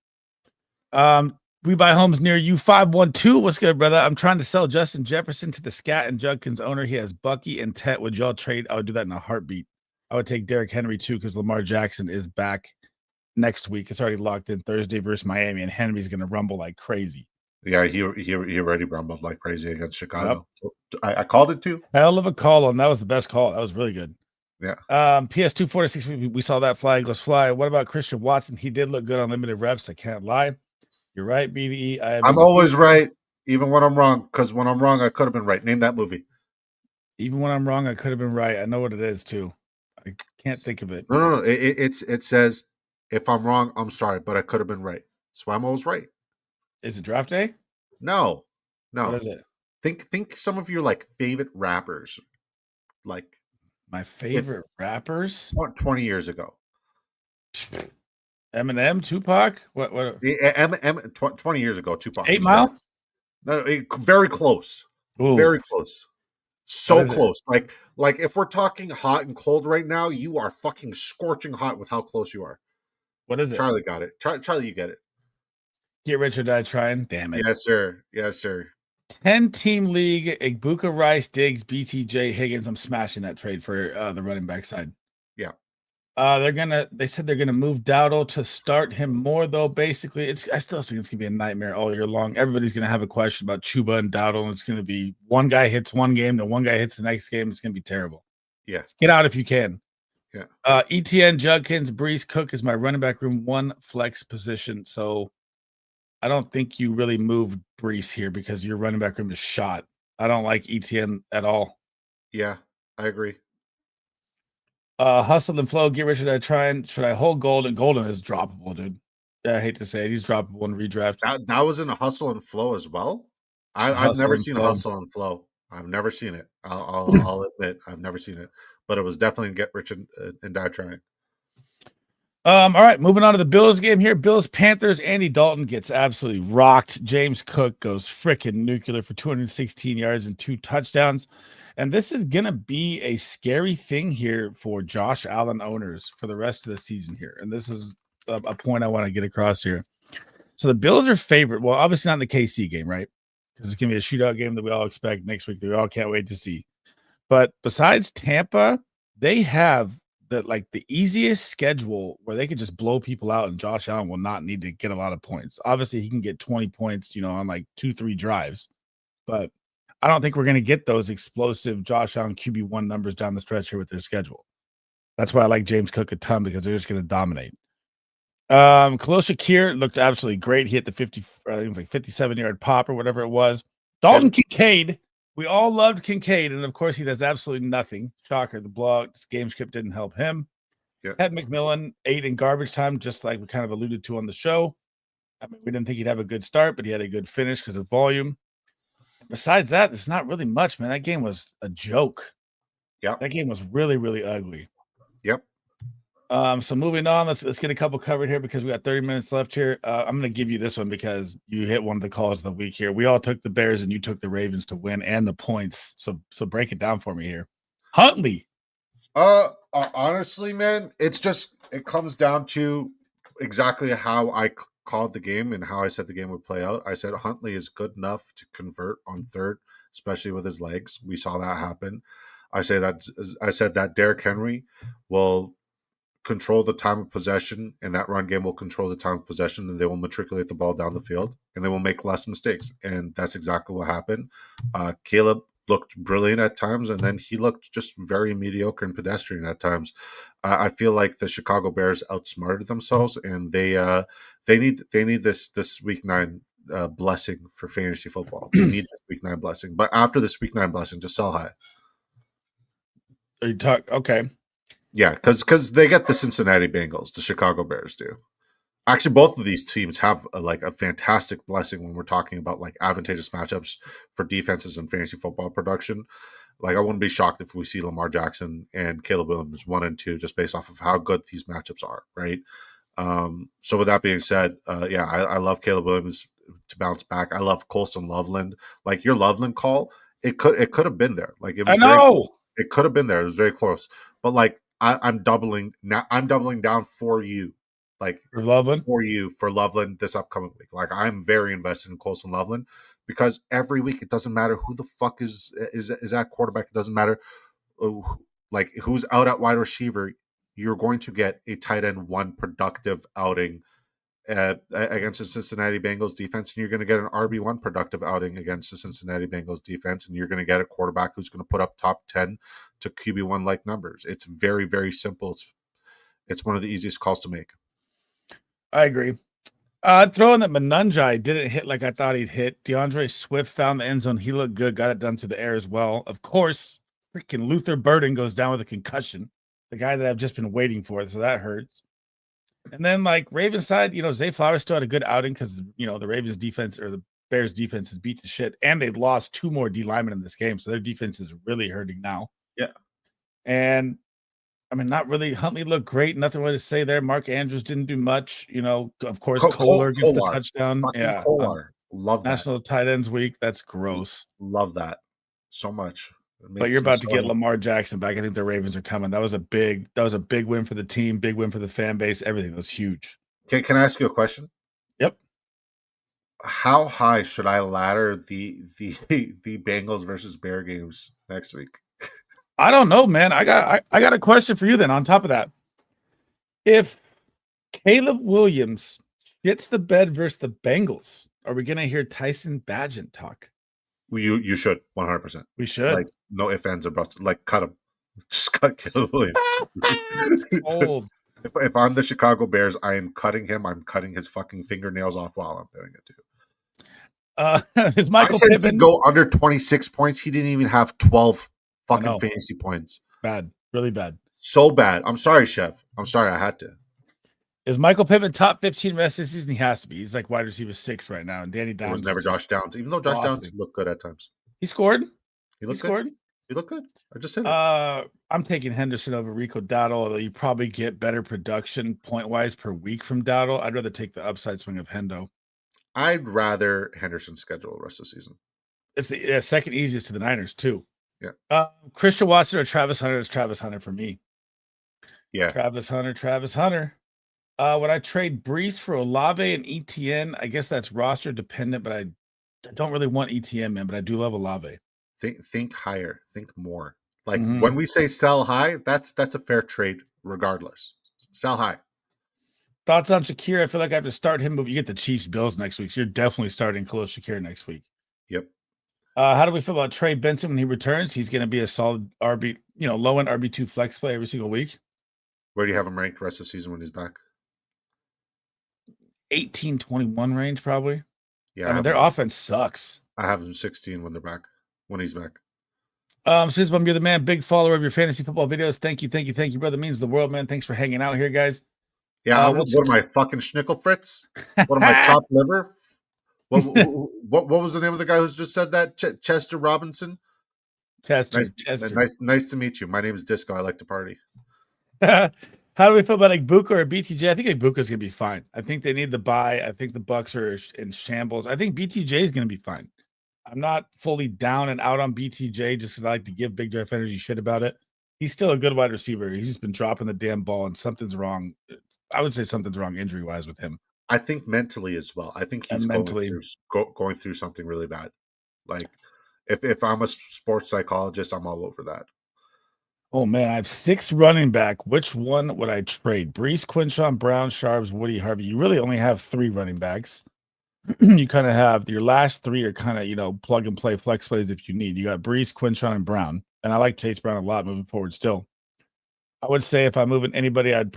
We buy homes near you. 512. What's good, brother? I'm trying to sell Justin Jefferson to the Scat and Judkins owner. He has Bucky and Tet. Would y'all trade? I would do that in a heartbeat. I would take Derrick Henry too because Lamar Jackson is back next week. It's already locked in Thursday versus Miami, and Henry's going to rumble like crazy. Yeah, he already rumbled like crazy against Chicago. Yep. So I called it too. Hell of a call, and that was the best call. That was really good. Yeah. PS2 46. We saw that fly. Goes fly. What about Christian Watson? He did look good on limited reps. I can't lie. You're right, BDE. I'm always right, even when I'm wrong. Because when I'm wrong, I could have been right. Name that movie. Even when I'm wrong, I could have been right. I know what it is too. I can't think of it. No. It says, if I'm wrong, I'm sorry, but I could have been right. So I'm always right. Is it draft day? No. What is it? Think some of your like favorite rappers. Like my favorite rappers 20 years ago. Eminem, Tupac. What? 20 years ago, Tupac. 8 Mile. No, very close. Ooh. Very close. So close. Like if we're talking hot and cold right now, you are fucking scorching hot with how close you are. What is it? Charlie got it. Charlie, you get it. Get rich or die trying. Damn it. Yes, sir. Yes, sir. 10-team league. Egbuka, Rice, Diggs, BTJ, Higgins. I'm smashing that trade for the running back side. Yeah. They said they're gonna move Dowdle to start him more though. Basically, I still think it's gonna be a nightmare all year long. Everybody's gonna have a question about Chuba and Dowdle, and it's gonna be one guy hits one game, then one guy hits the next game. It's gonna be terrible. Yeah. Get out if you can. Yeah. ETN, Judkins, Brees, Cook is my running back room one flex position. So I don't think you really move Brees here because your running back room is shot. I don't like ETN at all. Yeah, I agree. Hustle and flow, get rich or die trying. Should I hold Golden? Golden is droppable, dude. I hate to say it. He's droppable in redraft. That was in a hustle and flow as well. I've never seen a hustle and flow. I've never seen it. I'll admit I've never seen it, but it was definitely get rich and die trying. All right, moving on to the Bills game here. Bills Panthers. Andy Dalton gets absolutely rocked. James Cook goes freaking nuclear for 216 yards and 2 touchdowns. And this is going to be a scary thing here for Josh Allen owners for the rest of the season here. And this is a point I want to get across here. So the Bills are favored. Well, obviously not in the KC game, right? Because it's going to be a shootout game that we all expect next week that we all can't wait to see. But besides Tampa, they have the easiest schedule where they could just blow people out and Josh Allen will not need to get a lot of points. Obviously, he can get 20 points, on like 2-3 drives. But I don't think we're going to get those explosive Josh Allen QB1 numbers down the stretch here with their schedule. That's why I like James Cook a ton because they're just going to dominate. Khalil Shakir looked absolutely great. He hit the 50, I think it was like 57-yard pop or whatever it was. Dalton Kincaid. We all loved Kincaid, and of course he does absolutely nothing. Shocker. The blog game script didn't help him. Ted McMillan ate in garbage time, just like we kind of alluded to on the show. I mean, we didn't think he'd have a good start, but he had a good finish because of volume. Besides that, there's not really much, man. That game was a joke. Yeah. That game was really, really ugly. Yep. So moving on, let's get a couple covered here because we got 30 minutes left here. I'm going to give you this one because you hit one of the calls of the week here. We all took the Bears and you took the Ravens to win and the points. So break it down for me here. Huntley. Honestly, man, it comes down to exactly how I called the game and how I said the game would play out. I said Huntley is good enough to convert on third, especially with his legs. We saw that happen. I said that Derrick Henry will control the time of possession, and that run game will control the time of possession, and they will matriculate the ball down the field, and they will make less mistakes. And that's exactly what happened. Caleb looked brilliant at times, and then he looked just very mediocre and pedestrian at times. I feel like the Chicago Bears outsmarted themselves, and they need this week 9 blessing for fantasy football. They need this week 9 blessing, but after this week 9 blessing, just sell high. Are you okay? Yeah, because they get the Cincinnati Bengals, the Chicago Bears do. Actually, both of these teams have a fantastic blessing when we're talking about like advantageous matchups for defenses and fantasy football production. Like I wouldn't be shocked if we see Lamar Jackson and Caleb Williams 1 and 2 just based off of how good these matchups are, right? So with that being said, I love Caleb Williams to bounce back. I love Colston Loveland. Like your Loveland call, it could have been there. Like it was it could have been there. It was very close. But like I'm doubling down for you. Like for Loveland for Loveland this upcoming week. Like I'm very invested in Colston Loveland because every week it doesn't matter who the fuck is at quarterback. It doesn't matter like who's out at wide receiver. You're going to get a tight end 1 productive outing against the Cincinnati Bengals defense, and you're going to get an RB1 productive outing against the Cincinnati Bengals defense, and you're going to get a quarterback who's going to put up top 10 to QB1 like numbers. It's very, very simple. It's one of the easiest calls to make. I agree. Throwing that Manunjai didn't hit like I thought he'd hit. DeAndre Swift found the end zone. He looked good, got it done through the air as well. Of course, freaking Luther Burden goes down with a concussion. The guy that I've just been waiting for, so that hurts. And then, like Ravens side, Zay Flowers still had a good outing because the Ravens defense or the Bears defense is beat to shit, and they lost 2 more D linemen in this game, so their defense is really hurting now. Yeah, and I mean, not really. Huntley looked great. Nothing really to say there. Mark Andrews didn't do much. Of course, Kohler gets the touchdown. Yeah, Kohler. Love that. National Tight Ends Week. That's gross. Love that so much. But you're about to get Lamar Jackson back. I think the Ravens are coming. That was a big win for the team, big win for the fan base. Everything was huge. Can I ask you a question? Yep. How high should I ladder the Bengals versus Bear games next week? I don't know, man. I got a question for you then on top of that. If Caleb Williams gets the bed versus the Bengals, are we going to hear Tyson Bagent talk? You should 100%. We should. Like no ifs, ands, or buts. Like cut him. Just cut Caleb Williams. Old. If I'm the Chicago Bears, I am cutting him. I'm cutting his fucking fingernails off while I'm doing it too. Is Michael Pittman go under 26 points? He didn't even have 12 fucking fantasy points. Bad. Really bad. So bad. I'm sorry, Chef. I'm sorry I had to. Is Michael Pittman top 15 rest of the season? He has to be. He's like wide receiver 6 right now. And Danny Downs was never Josh Downs, even though Josh Downs looked good at times. He scored. He scored. He looked good. I just said it. I'm taking Henderson over Rico Dowdle, although you probably get better production point-wise per week from Dowdle. I'd rather take the upside swing of Hendo. I'd rather Henderson schedule the rest of the season. It's the second easiest to the Niners, too. Yeah. Christian Watson or Travis Hunter is Travis Hunter for me. Yeah. Travis Hunter. Would I trade Brees for Olave and ETN? I guess that's roster dependent, but I don't really want ETN, man, but I do love Olave. Think higher, think more. Like when we say sell high, that's a fair trade regardless. Sell high. Thoughts on Shakir? I feel like I have to start him, but you get the Chiefs Bills next week. So you're definitely starting Khalil Shakir next week. Yep. How do we feel about Trey Benson when he returns? He's going to be a solid RB, low end RB2 flex play every single week. Where do you have him ranked the rest of the season when he's back? 18, 21 range, probably. Yeah, I mean, their offense sucks. I have him 16 when they're back, when he's back. Sizbum, you're the man. Big follower of your fantasy football videos. Thank you, brother. Means the world, man. Thanks for hanging out here, guys. Yeah, what am I, fucking Schnickel Fritz? What am I, chopped liver? What was the name of the guy who's just said that? Chester Robinson? Chester. Nice to meet you. My name is Disco. I like to party. How do we feel about Buka or BTJ? I think Buka's gonna be fine. I think they need the buy. I think the Bucks are in shambles. I think BTJ is gonna be fine. I'm not fully down and out on BTJ just because I like to give Big Drive Energy shit about it. He's still a good wide receiver. He's just been dropping the damn ball, and something's wrong. I would say something's wrong injury wise with him. I think mentally as well. I think he's going through something really bad. Like if I'm a sports psychologist, I'm all over that. Oh man, I have 6 running back. Which one would I trade? Brees, Quinshawn, Brown, Sharps, Woody, Harvey. You really only have 3 running backs. You kind of have your last 3 are kind of, plug and play flex plays if you need. You got Brees, Quinshawn, and Brown. And I like Chase Brown a lot moving forward still. I would say if I'm moving anybody, I don't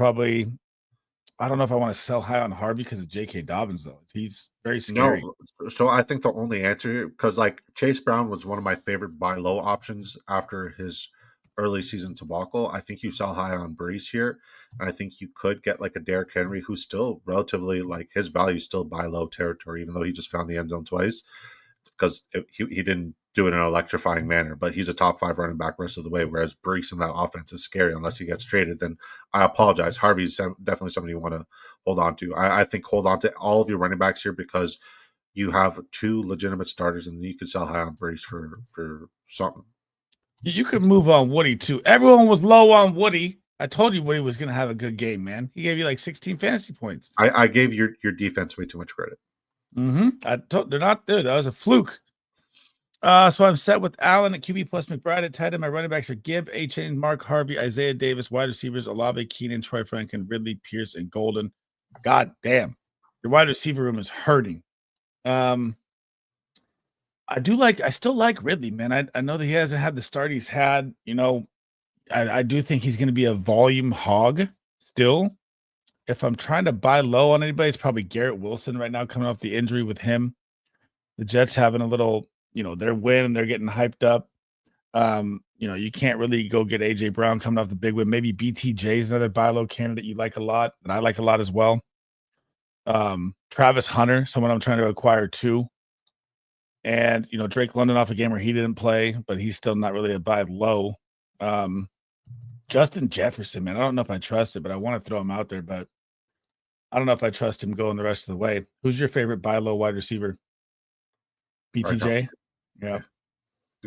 know if I want to sell high on Harvey because of J.K. Dobbins, though. He's very scary. No, so I think the only answer here, because like Chase Brown was one of my favorite buy low options after his early season debacle. I think you sell high on Brees here, and I think you could get like a Derrick Henry who's still relatively like his value still buy low territory, even though he just found the end zone twice because he didn't do it in an electrifying manner. But he's a top 5 running back rest of the way, whereas Brees in that offense is scary unless he gets traded. Then I apologize. Harvey's definitely somebody you want to hold on to. I think hold on to all of your running backs here because you have 2 legitimate starters, and you could sell high on Brees for something. You could move on Woody too. Everyone was low on Woody. I told you Woody was going to have a good game, man. He gave you like 16 fantasy points. I gave your defense way too much credit. They're not there. That was a fluke. So I'm set with Allen at QB plus McBride at tight end. My running backs are Gibb, A-Chain, Mark Harvey, Isaiah Davis. Wide receivers, Olave, Keenan, Troy Franklin, Ridley, Pierce, and Golden. God damn. Your wide receiver room is hurting. I still like Ridley, man. I know that he hasn't had the start he's had. I do think he's going to be a volume hog still. If I'm trying to buy low on anybody, it's probably Garrett Wilson right now coming off the injury with him. The Jets having a little, their win and they're getting hyped up. You can't really go get AJ Brown coming off the big win. Maybe BTJ is another buy low candidate you like a lot, and I like a lot as well. Travis Hunter, someone I'm trying to acquire too. And, Drake London off a game where he didn't play, but he's still not really a buy low. Justin Jefferson, man, I don't know if I trust it, but I want to throw him out there, but I don't know if I trust him going the rest of the way. Who's your favorite buy low wide receiver? BTJ? Yeah.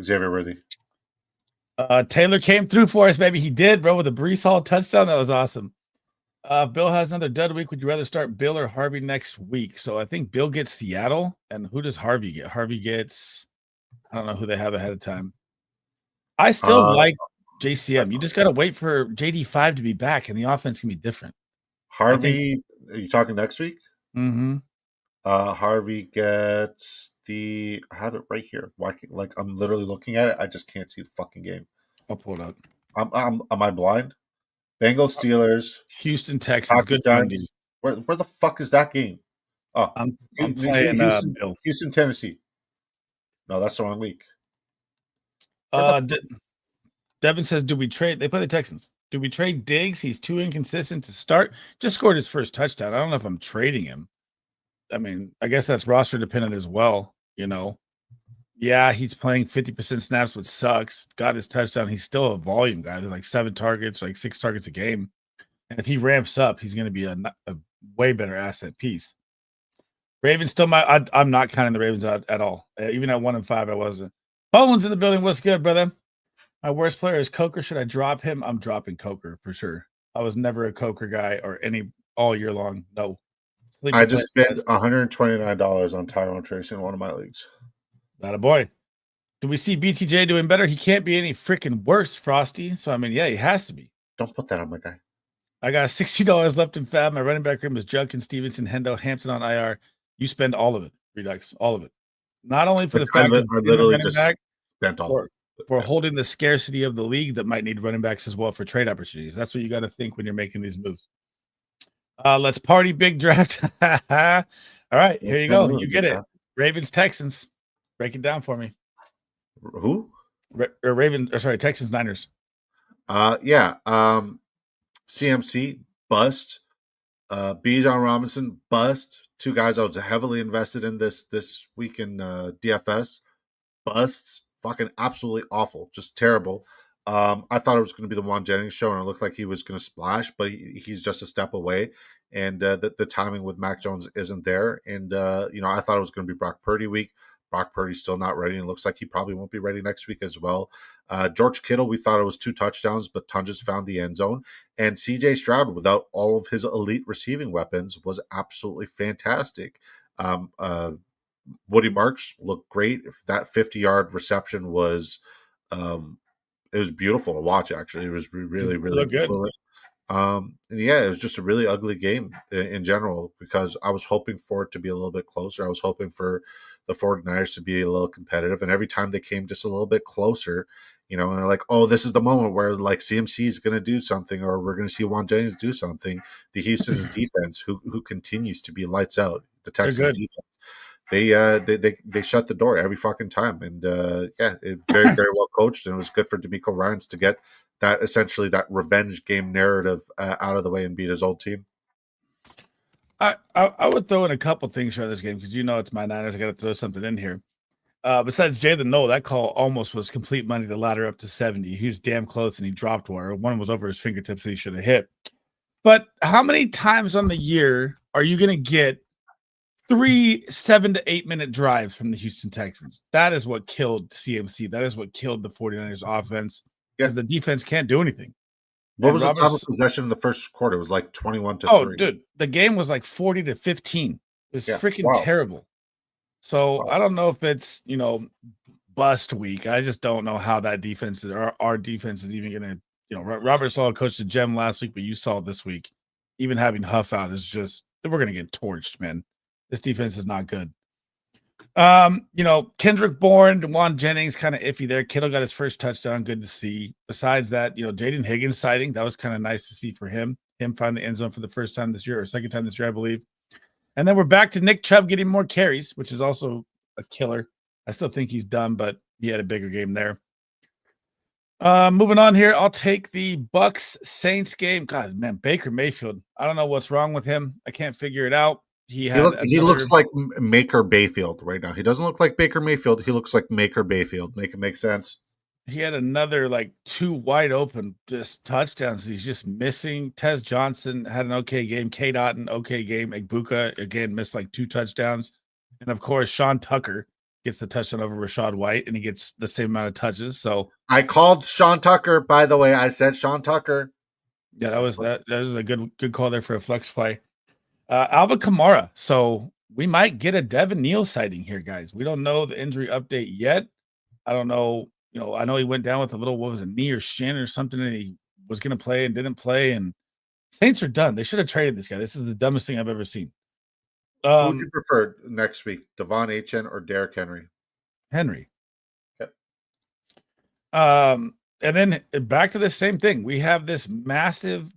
Xavier Worthy. Taylor came through for us, baby. He did, bro, with a Brees Hall touchdown. That was awesome. Bill has another dud week. Would you rather start Bill or Harvey next week? So I think Bill gets Seattle. And who does Harvey get? Harvey gets, I don't know who they have ahead of time. I still like JCM. You just got to wait for JD5 to be back, and the offense can be different. Harvey, are you talking next week? Mm-hmm. Harvey gets I have it right here. I'm literally looking at it. I just can't see the fucking game. I'll pull it up. Am I blind? Bengals, Steelers, Houston, Texans. Good Giants. Where the fuck is that game? Oh, I'm playing Bill. Houston, Tennessee. No, that's the wrong week. Devin says, do we trade? They play the Texans. Do we trade Diggs? He's too inconsistent to start. Just scored his first touchdown. I don't know if I'm trading him. I mean, I guess that's roster dependent as well. Yeah, he's playing 50% snaps, which sucks. Got his touchdown. He's still a volume guy. There's like 7 targets, like 6 targets a game. And if he ramps up, he's going to be a way better asset piece. Ravens still I'm not counting the Ravens out at all. Even at 1-5, I wasn't. Bones in the building. What's good, brother? My worst player is Coker. Should I drop him? I'm dropping Coker for sure. I was never a Coker guy or any all year long. No. I just spent $129 on Tyrone Tracy in one of my leagues. Not a boy. Do we see BTJ doing better? He can't be any freaking worse, Frosty. So, I mean, yeah, he has to be. Don't put that on my guy. I got $60 left in Fab. My running back room is Junkin, Stevenson, Hendo, Hampton on IR. You spend all of it, Redux, all of it. Not only for the fact that I literally just spent all of it. For holding the scarcity of the league that might need running backs as well for trade opportunities. That's what you got to think when you're making these moves. Let's party big draft. All right, here you go. You get it. Ravens, Texans. Break it down for me. Who? Texans, Niners. Yeah. CMC, bust. Bijan Robinson, bust. Two guys I was heavily invested in this week in DFS. Busts. Fucking absolutely awful. Just terrible. I thought it was going to be the Juan Jennings show, and it looked like he was going to splash, but he's just a step away. And the timing with Mac Jones isn't there. And, I thought it was going to be Brock Purdy week. Brock Purdy's still not ready. And it looks like he probably won't be ready next week as well. George Kittle, we thought it was 2 touchdowns, but Tunges found the end zone. And CJ Stroud, without all of his elite receiving weapons, was absolutely fantastic. Woody Marks looked great. If that 50-yard reception was, it was beautiful to watch. Actually, it was really, really good. fluid. And yeah, it was just a really ugly game in general because I was hoping for it to be a little bit closer. I was hoping for the 49ers to be a little competitive, and every time they came just a little bit closer, and they're like, oh, this is the moment where like CMC is going to do something, or we're going to see Juan Jennings do something. The Houston's defense, who continues to be lights out, the Texans defense. They shut the door every fucking time, and very, very well coached, and it was good for D'Amico Ryans to get that revenge game narrative out of the way and beat his old team. I would throw in a couple things for this game because it's my Niners. I got to throw something in here. Besides Jalen Noel, that call almost was complete money to ladder up to 70. He was damn close, and he dropped one. One was over his fingertips that he should have hit. But how many times on the year are you going to get 3 7 to 8 minute drives from the Houston Texans? That is what killed CMC. That is what killed the 49ers offense because the defense can't do anything. What was the time of possession in the first quarter? It was like 21-3. Oh, dude, the game was like 40-15. It was freaking terrible. So I don't know if it's, bust week. I just don't know how that defense our defense is even going to, Robert Saleh coached the gem last week, but you saw this week, even having Huff out is just, we're going to get torched, man. This defense is not good. Kendrick Bourne, Juan Jennings, kind of iffy there. Kittle got his first touchdown. Good to see. Besides that, Jaden Higgins sighting. That was kind of nice to see for him. Him find the end zone for the first time this year or second time this year, I believe. And then we're back to Nick Chubb getting more carries, which is also a killer. I still think he's done, but he had a bigger game there. Moving on here, I'll take the Bucks Saints game. God, man, Baker Mayfield. I don't know what's wrong with him. I can't figure it out. He looks like Maker Bayfield right now. He doesn't look like Baker Mayfield. He looks like Maker Bayfield. Make it make sense. He had another 2 wide open just touchdowns. He's just missing. Tez Johnson had an okay game. K-Dot an okay game. Egbuka again missed 2 touchdowns. And of course, Sean Tucker gets the touchdown over Rashad White, and he gets the same amount of touches. So I called Sean Tucker, by the way. I said Sean Tucker. Yeah, that was a good call there for a flex play. Alvin Kamara. So we might get a Devin Neal sighting here, guys. We don't know the injury update yet. I don't know. I know he went down with a little, knee or shin or something, and he was going to play and didn't play. And Saints are done. They should have traded this guy. This is the dumbest thing I've ever seen. Who would you prefer next week, Devon Achane or Derrick Henry? Henry. Okay. And then back to the same thing. We have this massive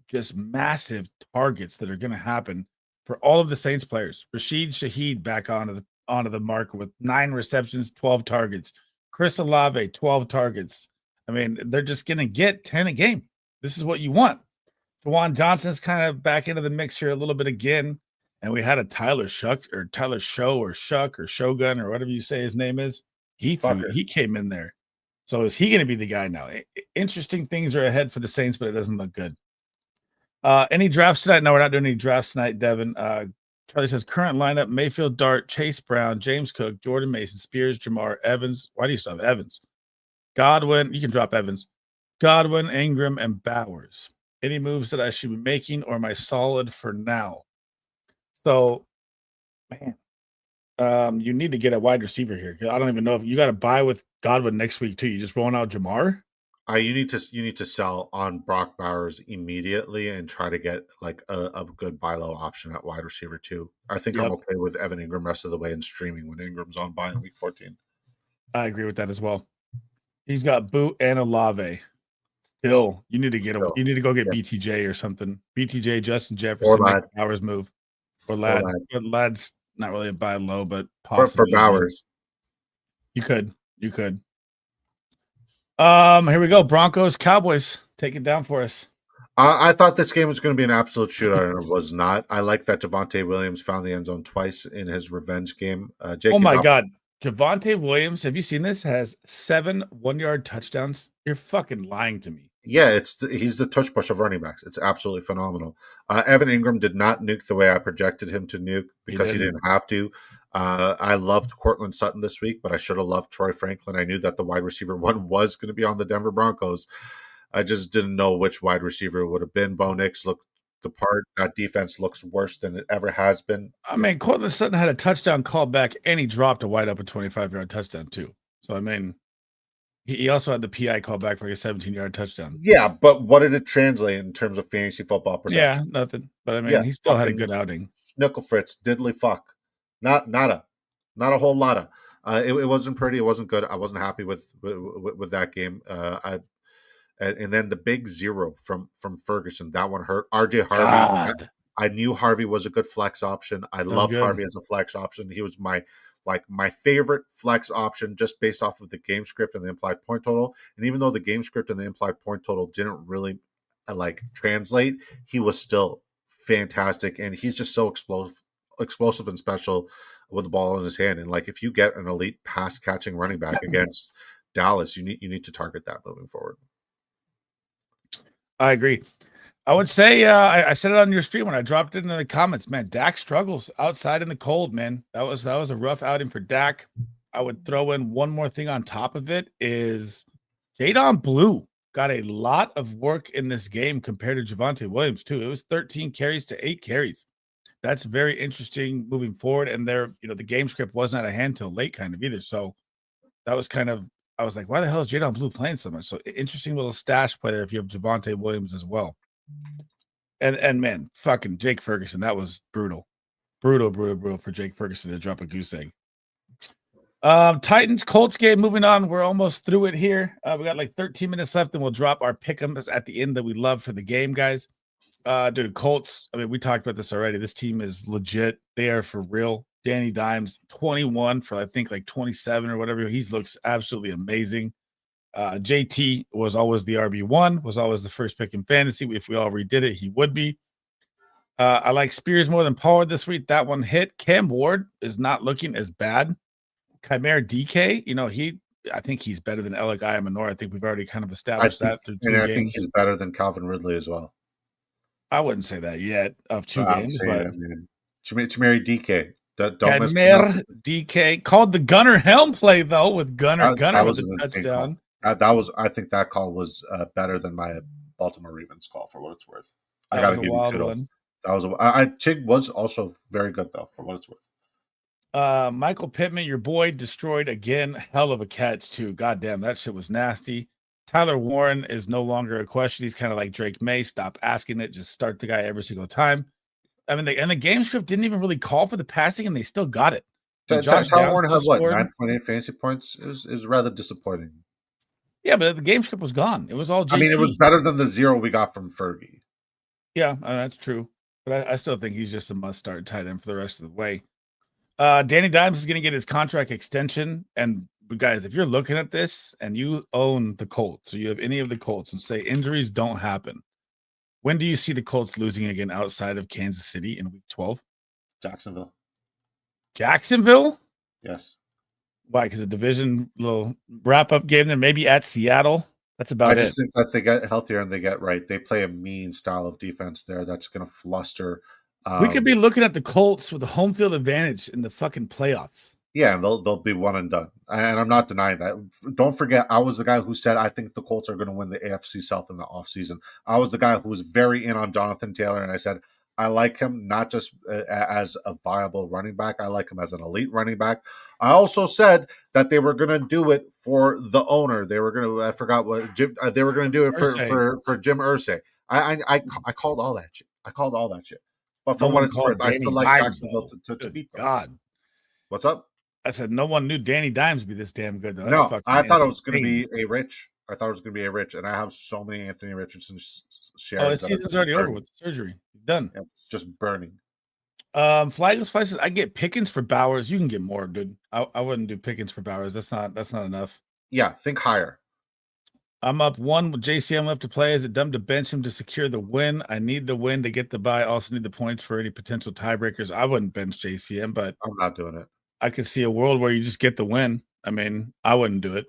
targets that are going to happen for all of the Saints players. Rashid Shaheed back onto the market with 9 receptions, 12 targets. Chris Olave, 12 targets. I mean, they're just going to get 10 a game. This is what you want. Juwan Johnson's kind of back into the mix here a little bit again. And we had a Tyler Show or Shuck or Shogun or whatever you say his name is. He came in there. So is he going to be the guy now? Interesting things are ahead for the Saints, but it doesn't look good. Any drafts tonight? No, we're not doing any drafts tonight, Devin. Charlie says current lineup: Mayfield, Dart, Chase Brown, James Cook, Jordan Mason, Spears, Jamar, Evans. Why do you still have Evans? Godwin. You can drop Evans. Godwin, Ingram, and Bowers. Any moves that I should be making, or am I solid for now? So, man, you need to get a wide receiver here. I don't even know if you got to buy with Godwin next week too. You just rolling out Jamar. You need to sell on Brock Bowers immediately and try to get a good buy low option at wide receiver too. I think I'm okay with Evan Ingram rest of the way and streaming when Ingram's on buy in week 14. I agree with that as well. He's got Boot and Olave. Hill. You need to get Still. you need to go get Yeah. BTJ or something. BTJ, Justin Or Jefferson, make Lad. the Bowers move. Or Or Lad. Lad. But Lad's not really a buy low, but For possibly. Bowers. You could. Here we go. Broncos, Cowboys. Take it down for us. I thought this game was going to be an absolute shootout, and it was not. I like that Javonte Williams found the end zone twice in his revenge game. Oh my God. Javonte Williams, have you seen this? Has 7 1-yard touchdowns. You're fucking lying to me. Yeah, he's the tush push of running backs. It's absolutely phenomenal. Evan Ingram did not nuke the way I projected him to nuke because he didn't have to. I loved Cortland Sutton this week, but I should have loved Troy Franklin. I knew that the wide receiver one was going to be on the Denver Broncos. I just didn't know which wide receiver it would have been. Bo Nix looked the part. That defense looks worse than it ever has been. I mean, Cortland Sutton had a touchdown call back, and he dropped a wide open 25-yard touchdown too. So, I mean, he also had the PI call back for like a 17-yard touchdown. Yeah, but what did it translate in terms of fantasy football production? Yeah, nothing. But I mean, he still had a good outing. Nickel Fritz, diddly fuck. Not a whole lotta. It wasn't pretty. It wasn't good. I wasn't happy with that game. And then the big 0 from Ferguson, that one hurt. RJ Harvey. I knew Harvey was a good flex option. I loved Harvey as a flex option. He was my favorite flex option just based off of the game script and the implied point total. And even though the game script and the implied point total didn't really translate, he was still fantastic. And he's just so explosive and special with the ball in his hand. And if you get an elite pass catching running back against Dallas, you need to target that moving forward. I agree. I would say I said it on your stream when I dropped it into the comments. Man, Dak struggles outside in the cold. Man, that was a rough outing for Dak. I would throw in one more thing on top of it is Jadon Blue got a lot of work in this game compared to Javonte Williams too. It was 13 carries to 8 carries. That's very interesting moving forward. And the game script wasn't out of hand till late kind of either. So that was kind of, I was like, why the hell is Jadon Blue playing so much? So interesting little stash play there if you have Javonte Williams as well. And man, fucking Jake Ferguson, that was brutal for Jake Ferguson to drop a goose egg. Titans Colts game, moving on. We're almost through it here. We got like 13 minutes left, and we'll drop our pick'ems at the end that we love for the game, guys. Dude, Colts. I mean, we talked about this already. This team is legit. They are for real. Danny Dimes, 21 for I think like 27 or whatever. He looks absolutely amazing. JT was always the RB1, was always the first pick in fantasy. If we all redid it, he would be. I like Spears more than Pollard this week. That one hit. Cam Ward is not looking as bad. Chimera DK, I think he's better than Alec Ayamanor. I think we've already kind of established that through 2 games. I think he's better than Calvin Ridley as well. I wouldn't say that yet of 2 games, but Chimera DK. Chimera DK called the Gunner Helm play though with Gunner was a touchdown. I think that call was better than my Baltimore Ravens call for what it's worth. I got to give you kudos. That was Chig was also very good though for what it's worth. Michael Pittman, your boy, destroyed again. Hell of a catch too. Goddamn, that shit was nasty. Tyler Warren is no longer a question. He's kind of like Drake May. Stop asking it. Just start the guy every single time. I mean, the game script didn't even really call for the passing, and they still got it. Tyler Warren had what, 9.8 fantasy points? Is rather disappointing. Yeah, but the game script was gone. It was all JT. I mean, it was better than the 0 we got from Fergie. Yeah, that's true. But I still think he's just a must-start tight end for the rest of the way. Danny Dimes is going to get his contract extension. And guys, if you're looking at this and you own the Colts, or you have any of the Colts, and say injuries don't happen, when do you see the Colts losing again outside of Kansas City in week 12? Jacksonville? Yes. Why? Because a division little wrap-up game there, maybe at Seattle. That's about it. I just think that they get healthier and they get right. They play a mean style of defense there that's going to fluster. We could be looking at the Colts with a home field advantage in the fucking playoffs. Yeah, they'll be one and done. And I'm not denying that. Don't forget, I was the guy who said I think the Colts are going to win the AFC South in the offseason. I was the guy who was very in on Jonathan Taylor, and I said I like him not just as a viable running back. I like him as an elite running back. I also said that they were going to do it for the owner. They were going to, I forgot what, Jim, they were going to do it for Jim Irsay. I called all that shit. I called all that shit. But for what it's worth, I still like Jacksonville to beat them. God. What's up? I said no one knew Danny Dimes would be this damn good. Though. No, I thought it was going to be a Rich. I thought it was going to be a Rich, and I have so many Anthony Richardson Oh, shares his that are season's already over burning. with the surgery. Done. Yeah, it's just burning. Flagless Slices, I get Pickens for Bowers. You can get more, dude. I wouldn't do Pickens for Bowers. That's not enough. Yeah, think higher. I'm up 1 with JCM left to play. Is it dumb to bench him to secure the win? I need the win to get the bye. Also need the points for any potential tiebreakers. I wouldn't bench JCM, but I'm not doing it. I could see a world where you just get the win. I mean, I wouldn't do it.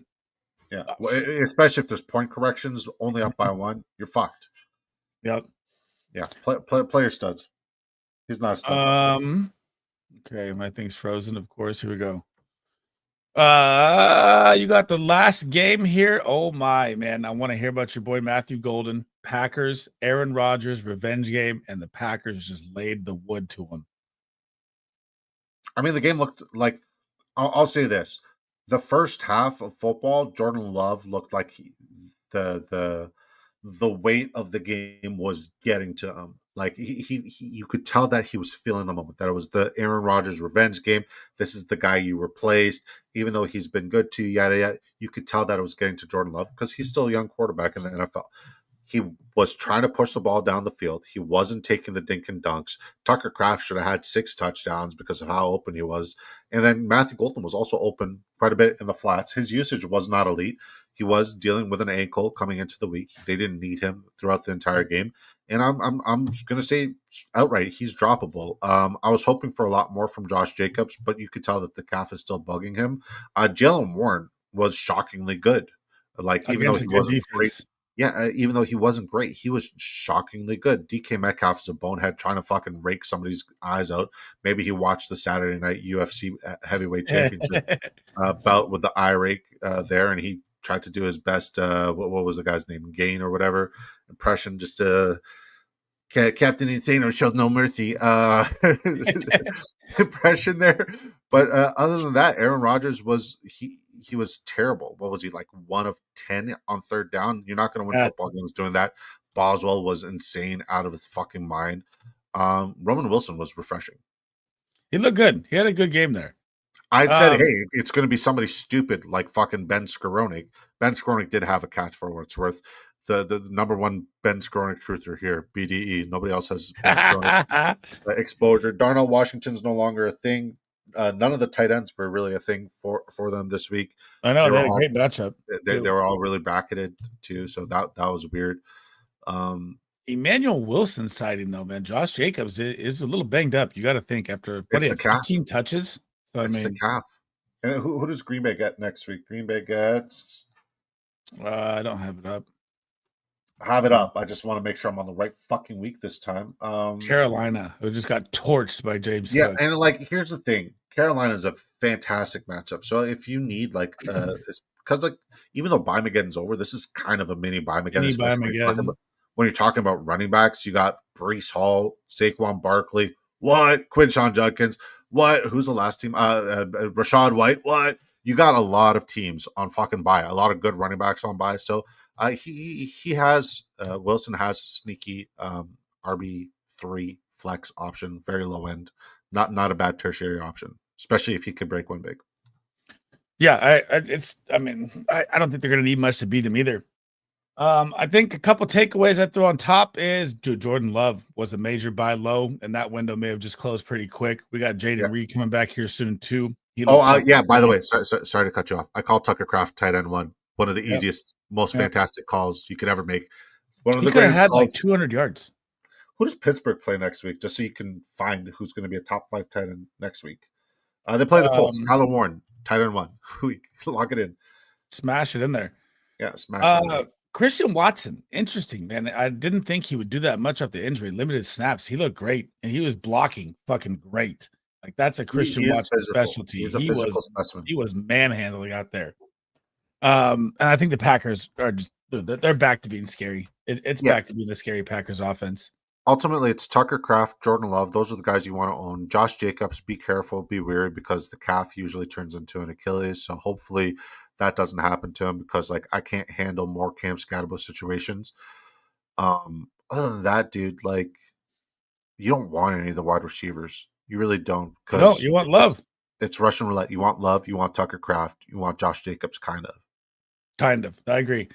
Yeah, well, especially if there's point corrections, only up by 1, you're fucked. Yep. Yeah, player studs. He's not a stud. Okay, my thing's frozen. Of course, here we go. You got the last game here. Oh my man, I want to hear about your boy Matthew Golden. Packers, Aaron Rodgers revenge game, and the Packers just laid the wood to him. I mean, the game looked like. I'll say this: the first half of football, Jordan Love looked like the weight of the game was getting to him. Like he you could tell that he was feeling the moment. That it was the Aaron Rodgers revenge game. This is the guy you replaced, even though he's been good to you, yada yada. You could tell that it was getting to Jordan Love because he's still a young quarterback in the NFL. He was trying to push the ball down the field. He wasn't taking the dink and dunks. Tucker Kraft should have had 6 touchdowns because of how open he was. And then Matthew Golden was also open quite a bit in the flats. His usage was not elite. He was dealing with an ankle coming into the week. They didn't need him throughout the entire game. And I'm going to say outright, he's droppable. I was hoping for a lot more from Josh Jacobs, but you could tell that the calf is still bugging him. Jalen Warren was shockingly good. Like, even though he wasn't great. Yeah, even though he wasn't great, he was shockingly good. DK Metcalf is a bonehead trying to fucking rake somebody's eyes out. Maybe he watched the Saturday night UFC heavyweight championship bout with the eye rake there, and he tried to do his best. What was the guy's name? Gain or whatever impression, just Captain Insano showed no mercy impression there. But other than that, Aaron Rodgers was he was terrible. What was he, like 1 of 10 on third down? You're not going to win football games doing that. Boswell was insane, out of his fucking mind. Roman Wilson was refreshing. He looked good. He had a good game there. I'd said, hey, it's going to be somebody stupid like fucking Ben Skowronek. Ben Skowronek did have a catch for what it's worth. The number one Ben Skowronek truther here, BDE. Nobody else has Ben Skowronek exposure. Darnell Washington's no longer a thing. None of the tight ends were really a thing for them this week. I know they had a great matchup. They were all really bracketed too, so that was weird. Emmanuel Wilson sighting though, man. Josh Jacobs is a little banged up. You got to think after 15 touches. So it's the calf. And who does Green Bay get next week? Green Bay gets. I don't have it up. Have it up. I just want to make sure I'm on the right fucking week this time. Carolina, who just got torched by James Cook. And like, here's the thing: Carolina is a fantastic matchup. So if you need like, because like, even though Buymageddon's over, this is kind of a mini Buymageddon. When you're talking about running backs, you got Breece Hall, Saquon Barkley, what? Quinshon Judkins, what? Who's the last team? Rachaad White, what? You got a lot of teams on fucking bye, a lot of good running backs on bye. So he has Wilson has sneaky RB3 flex option, very low end, not a bad tertiary option, especially if he could break one big. Yeah, I don't think they're going to need much to beat him either. I think a couple takeaways I throw on top is, dude, Jordan Love was a major buy low, and that window may have just closed pretty quick. We got Jaden Reed coming back here soon too. By the way, sorry to cut you off. I call Tucker Kraft tight end 1. One of the easiest, most fantastic calls you could ever make. One of the greatest had calls. Like 200 yards. Who does Pittsburgh play next week? Just so you can find who's going to be a top 5 tight end next week. They play the Colts. Tyler Warren, tight end 1. Lock it in. Smash it in there. Yeah, smash it. Christian Watson, interesting, man. I didn't think he would do that much off the injury. Limited snaps. He looked great, and he was blocking fucking great. Like, that's a Christian Watson specialty. He's a physical specimen. He was manhandling out there. And I think the Packers are just they're back to being scary. It's back to being the scary Packers offense. Ultimately, it's Tucker Kraft, Jordan Love. Those are the guys you want to own. Josh Jacobs, be careful, be wary, because the calf usually turns into an Achilles. So hopefully that doesn't happen to him, because like I can't handle more Cam Scatterbo situations. Other than that, dude, like you don't want any of the wide receivers. You really don't. No, you want Love. It's Russian roulette. You want Love. You want Tucker Kraft. You want Josh Jacobs, kind of. Kind of. I agree.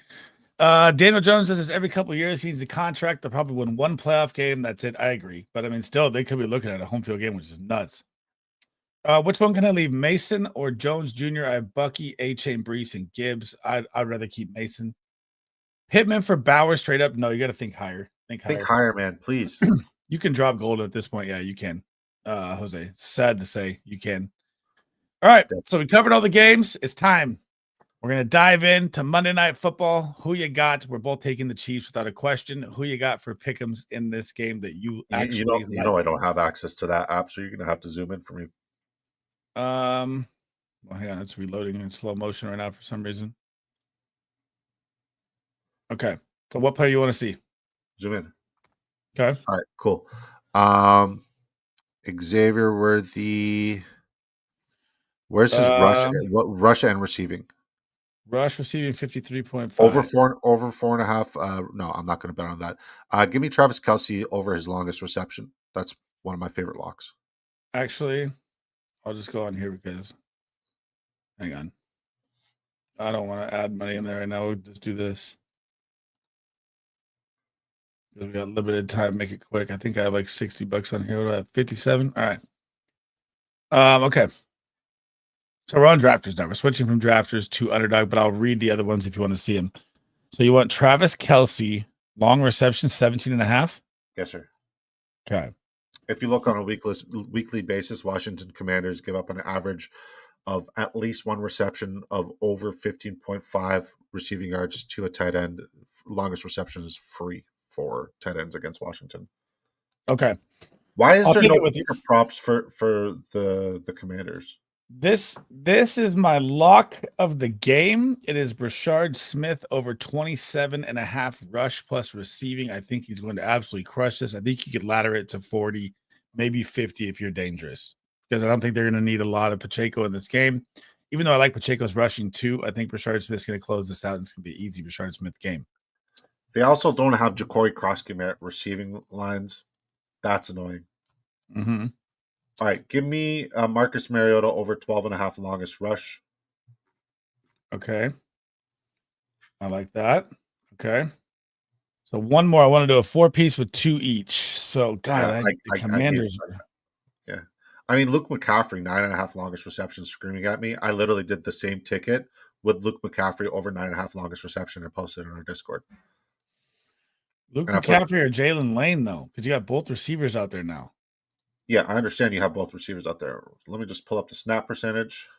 Daniel Jones does this every couple of years. He needs a contract. They'll probably win one playoff game. That's it. I agree. But I mean, still, they could be looking at a home field game, which is nuts. Which one can I leave, Mason or Jones Jr.? I have Bucky, A-Chain, Brees, and Gibbs. I'd rather keep Mason. Pittman for Bauer straight up. No, you got to think higher. Think higher, man, please. You can drop gold at this point. Yeah, you can. Jose, sad to say, you can. All right, so we covered all the games. It's time. We're going to dive into Monday Night Football. Who you got? We're both taking the Chiefs without a question. Who you got for pick'ems in this game that you actually you know I don't have access to that app, so you're going to have to zoom in for me. Well, hang on. It's reloading in slow motion right now for some reason. Okay. So what player you want to see? Zoom in. Okay. All right, cool. Xavier Worthy. Where's his rush? What rush and receiving? Rush receiving 53.5. Over 4.5. No, I'm not going to bet on that. Give me Travis Kelce over his longest reception. That's one of my favorite locks. Actually, I'll just go on here because hang on. I don't want to add money in there right now. We'll just do this. We got limited time. Make it quick. I think I have like $60 on here. What do I have? 57. All right. Okay. So we're on drafters now. We're switching from drafters to underdog, but I'll read the other ones if you want to see them. So you want Travis Kelce, long reception, 17.5? Yes, sir. Okay. If you look on a weekly basis, Washington Commanders give up an average of at least one reception of over 15.5 receiving yards to a tight end. Longest reception is free for tight ends against Washington. Okay. Why is there no props for the Commanders? This is my lock of the game. It is Brashard Smith over 27.5 rush plus receiving. I think he's going to absolutely crush this. I think you could ladder it to 40, maybe 50 if you're dangerous, because I don't think they're going to need a lot of Pacheco in this game. Even though I like Pacheco's rushing too, I think Brashard Smith's going to close this out. And it's going to be an easy Brashard Smith game. They also don't have Ja'Cory Croskett at receiving lines. That's annoying. Mm-hmm. All right, give me Marcus Mariota over 12.5 longest rush. Okay. I like that. Okay. So one more. I want to do a 4-piece with 2 each. So, God, the Commanders. Yeah. I mean, Luke McCaffrey, 9.5 longest reception screaming at me. I literally did the same ticket with Luke McCaffrey over 9.5 longest reception and posted it on our Discord. Luke McCaffrey or Jalen Lane, though, because you got both receivers out there now. Yeah, I understand you have both receivers out there. Let me just pull up the snap percentage.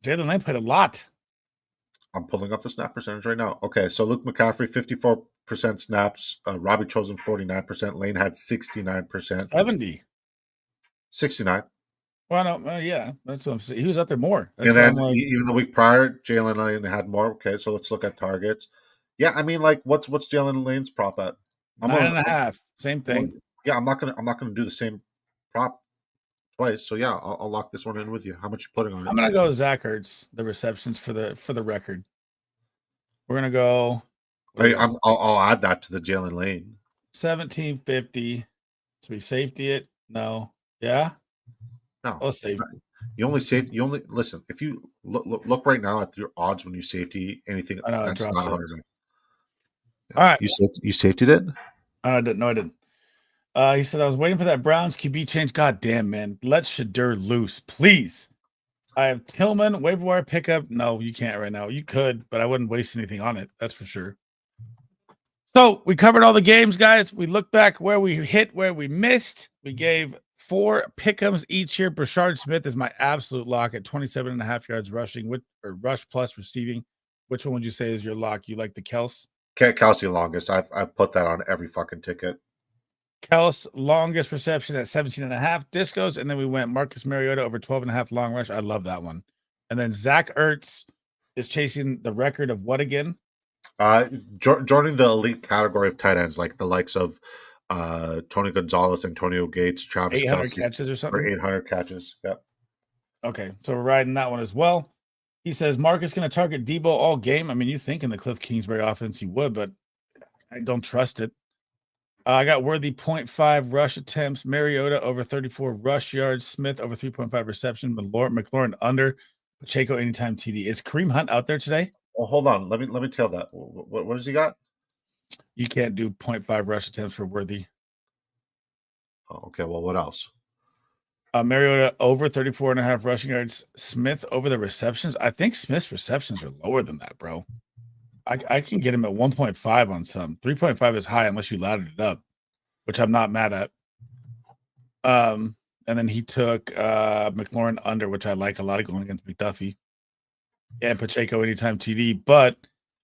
Jalen Lane played a lot. I'm pulling up the snap percentage right now. Okay, so Luke McCaffrey, 54% snaps. Robbie Chosen, 49%. Lane had 69%. 70. 69. Well, no, yeah, that's what I'm saying. He was out there more. That's and then even the week prior, Jalen Lane had more. Okay, so let's look at targets. Yeah, I mean, like, what's Jalen Lane's prop at? 9.5. Same thing. Well, yeah, I'm not gonna do the same prop twice. So yeah, I'll lock this one in with you. How much you putting on it? I'm gonna go Zach Ertz, the receptions for the record. We're gonna go. I'll add that to the Jalen Lane. 1750. So we safety it. No. Yeah. No. Oh, safety. You only listen. If you look right now at your odds when you safety anything, that's not 100. All right. You safetied it? I didn't. No, I didn't. He said, I was waiting for that Browns QB change. God damn, man. Let Shadur loose, please. I have Tillman, waiver wire pickup. No, you can't right now. You could, but I wouldn't waste anything on it. That's for sure. So we covered all the games, guys. We looked back where we hit, where we missed. We gave 4 pick'ems each year. Brashard Smith is my absolute lock at 27.5 yards rushing or rush plus receiving. Which one would you say is your lock? You like the Kels? Kelce longest. I've put that on every fucking ticket. Kels longest reception at 17.5 discos, and then we went Marcus Mariota over 12.5 long rush. I love that one. And then Zach Ertz is chasing the record of what again? Joining the elite category of tight ends, like the likes of Tony Gonzalez, Antonio Gates, Travis 800 Kelce, catches or something. 800 catches. Yep. Okay, so we're riding that one as well. He says Marcus going to target Debo all game. I mean, you think in the Cliff Kingsbury offense he would, but I don't trust it. I got Worthy 0.5 rush attempts, Mariota over 34 rush yards, Smith over 3.5 reception, McLaurin under, Pacheco anytime TD. Is Kareem Hunt out there today? Well, hold on. Let me tell that. What does he got? You can't do 0.5 rush attempts for Worthy. Oh, okay. Well, what else? Mariota over 34.5 rushing yards. Smith over the receptions. I think Smith's receptions are lower than that, bro. I can get him at 1.5 on some. 3.5 is high unless you laddered it up, which I'm not mad at. And then he took McLaurin under, which I like a lot of going against McDuffie. And Pacheco anytime TD. But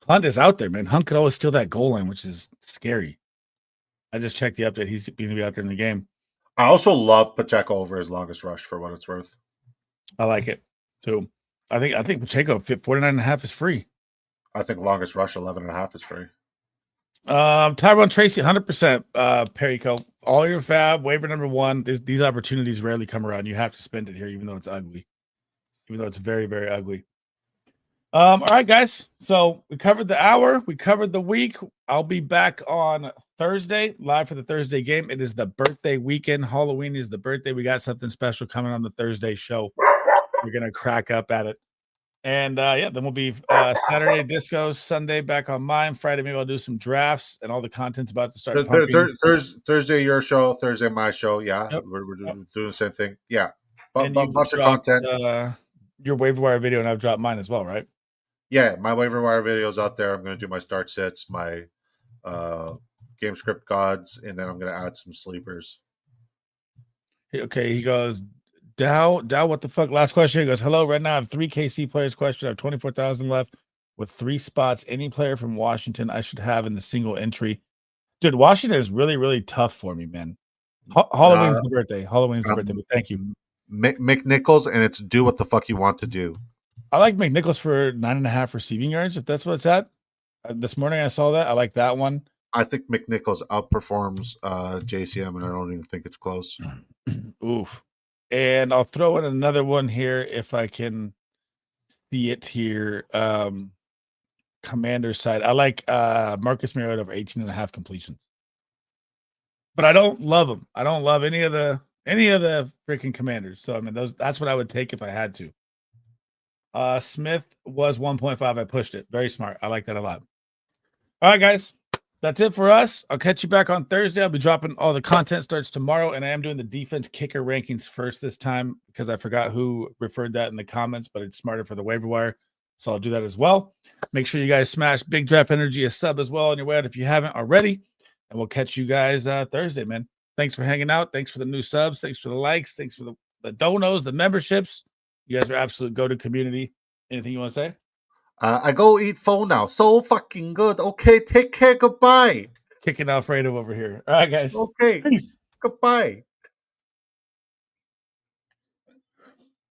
Hunt is out there, man. Hunt could always steal that goal line, which is scary. I just checked the update. He's going to be out there in the game. I also love Pacheco over his longest rush for what it's worth. I like it too. I think Pacheco 49.5 is free. I think longest rush 11.5 is free. Tyrone Tracy 100%. Perico, all your fab waiver number 1. These opportunities rarely come around. You have to spend it here, even though it's ugly. Even though it's very, very ugly. All right, guys. So we covered the hour. We covered the week. I'll be back on Thursday, live for the Thursday game. It is the birthday weekend. Halloween is the birthday. We got something special coming on the Thursday show. We're going to crack up at it. And then we'll be Saturday discos, Sunday back on mine. Friday, maybe I'll do some drafts, and all the content's about to start pumping. Thursday, your show. Thursday, my show. Yeah, yep. We're doing the same thing. Yeah. But bunch of content. Your waiver wire video, and I've dropped mine as well, right? Yeah, my waiver wire video's out there. I'm going to do my start sets, my game script gods, and then I'm going to add some sleepers. Okay, he goes, Dow, what the fuck? Last question. He goes, hello, right now I have 3 KC players question. I have 24,000 left with 3 spots. Any player from Washington I should have in the single entry. Dude, Washington is really, really tough for me, man. Halloween's the birthday. Halloween's the birthday, but thank you. McNichols, and it's do what the fuck you want to do. I like McNichols for 9.5 receiving yards, if that's what it's at. This morning I saw that. I like that one. I think McNichols outperforms JCM, and I don't even think it's close. Oof. And I'll throw in another one here if I can see it here. Commander side. I like Marcus Mariota over 18.5 completions. But I don't love him. I don't love any of the freaking Commanders. So I mean that's what I would take if I had to. Smith was 1.5. I pushed it. Very smart. I like that a lot. All right, guys. That's it for us. I'll catch you back on Thursday. I'll be dropping all the content starts tomorrow, and I am doing the defense kicker rankings first this time because I forgot who referred that in the comments, but it's smarter for the waiver wire. So I'll do that as well. Make sure you guys smash Big Draft Energy a sub as well on your way out if you haven't already. And we'll catch you guys Thursday, man. Thanks for hanging out. Thanks for the new subs. Thanks for the likes. Thanks for the donos, the memberships. You guys are absolute go-to community. Anything you want to say? I go eat pho now. So fucking good. Okay, take care. Goodbye. Kicking Alfredo over here. All right, guys. Okay. Peace. Goodbye.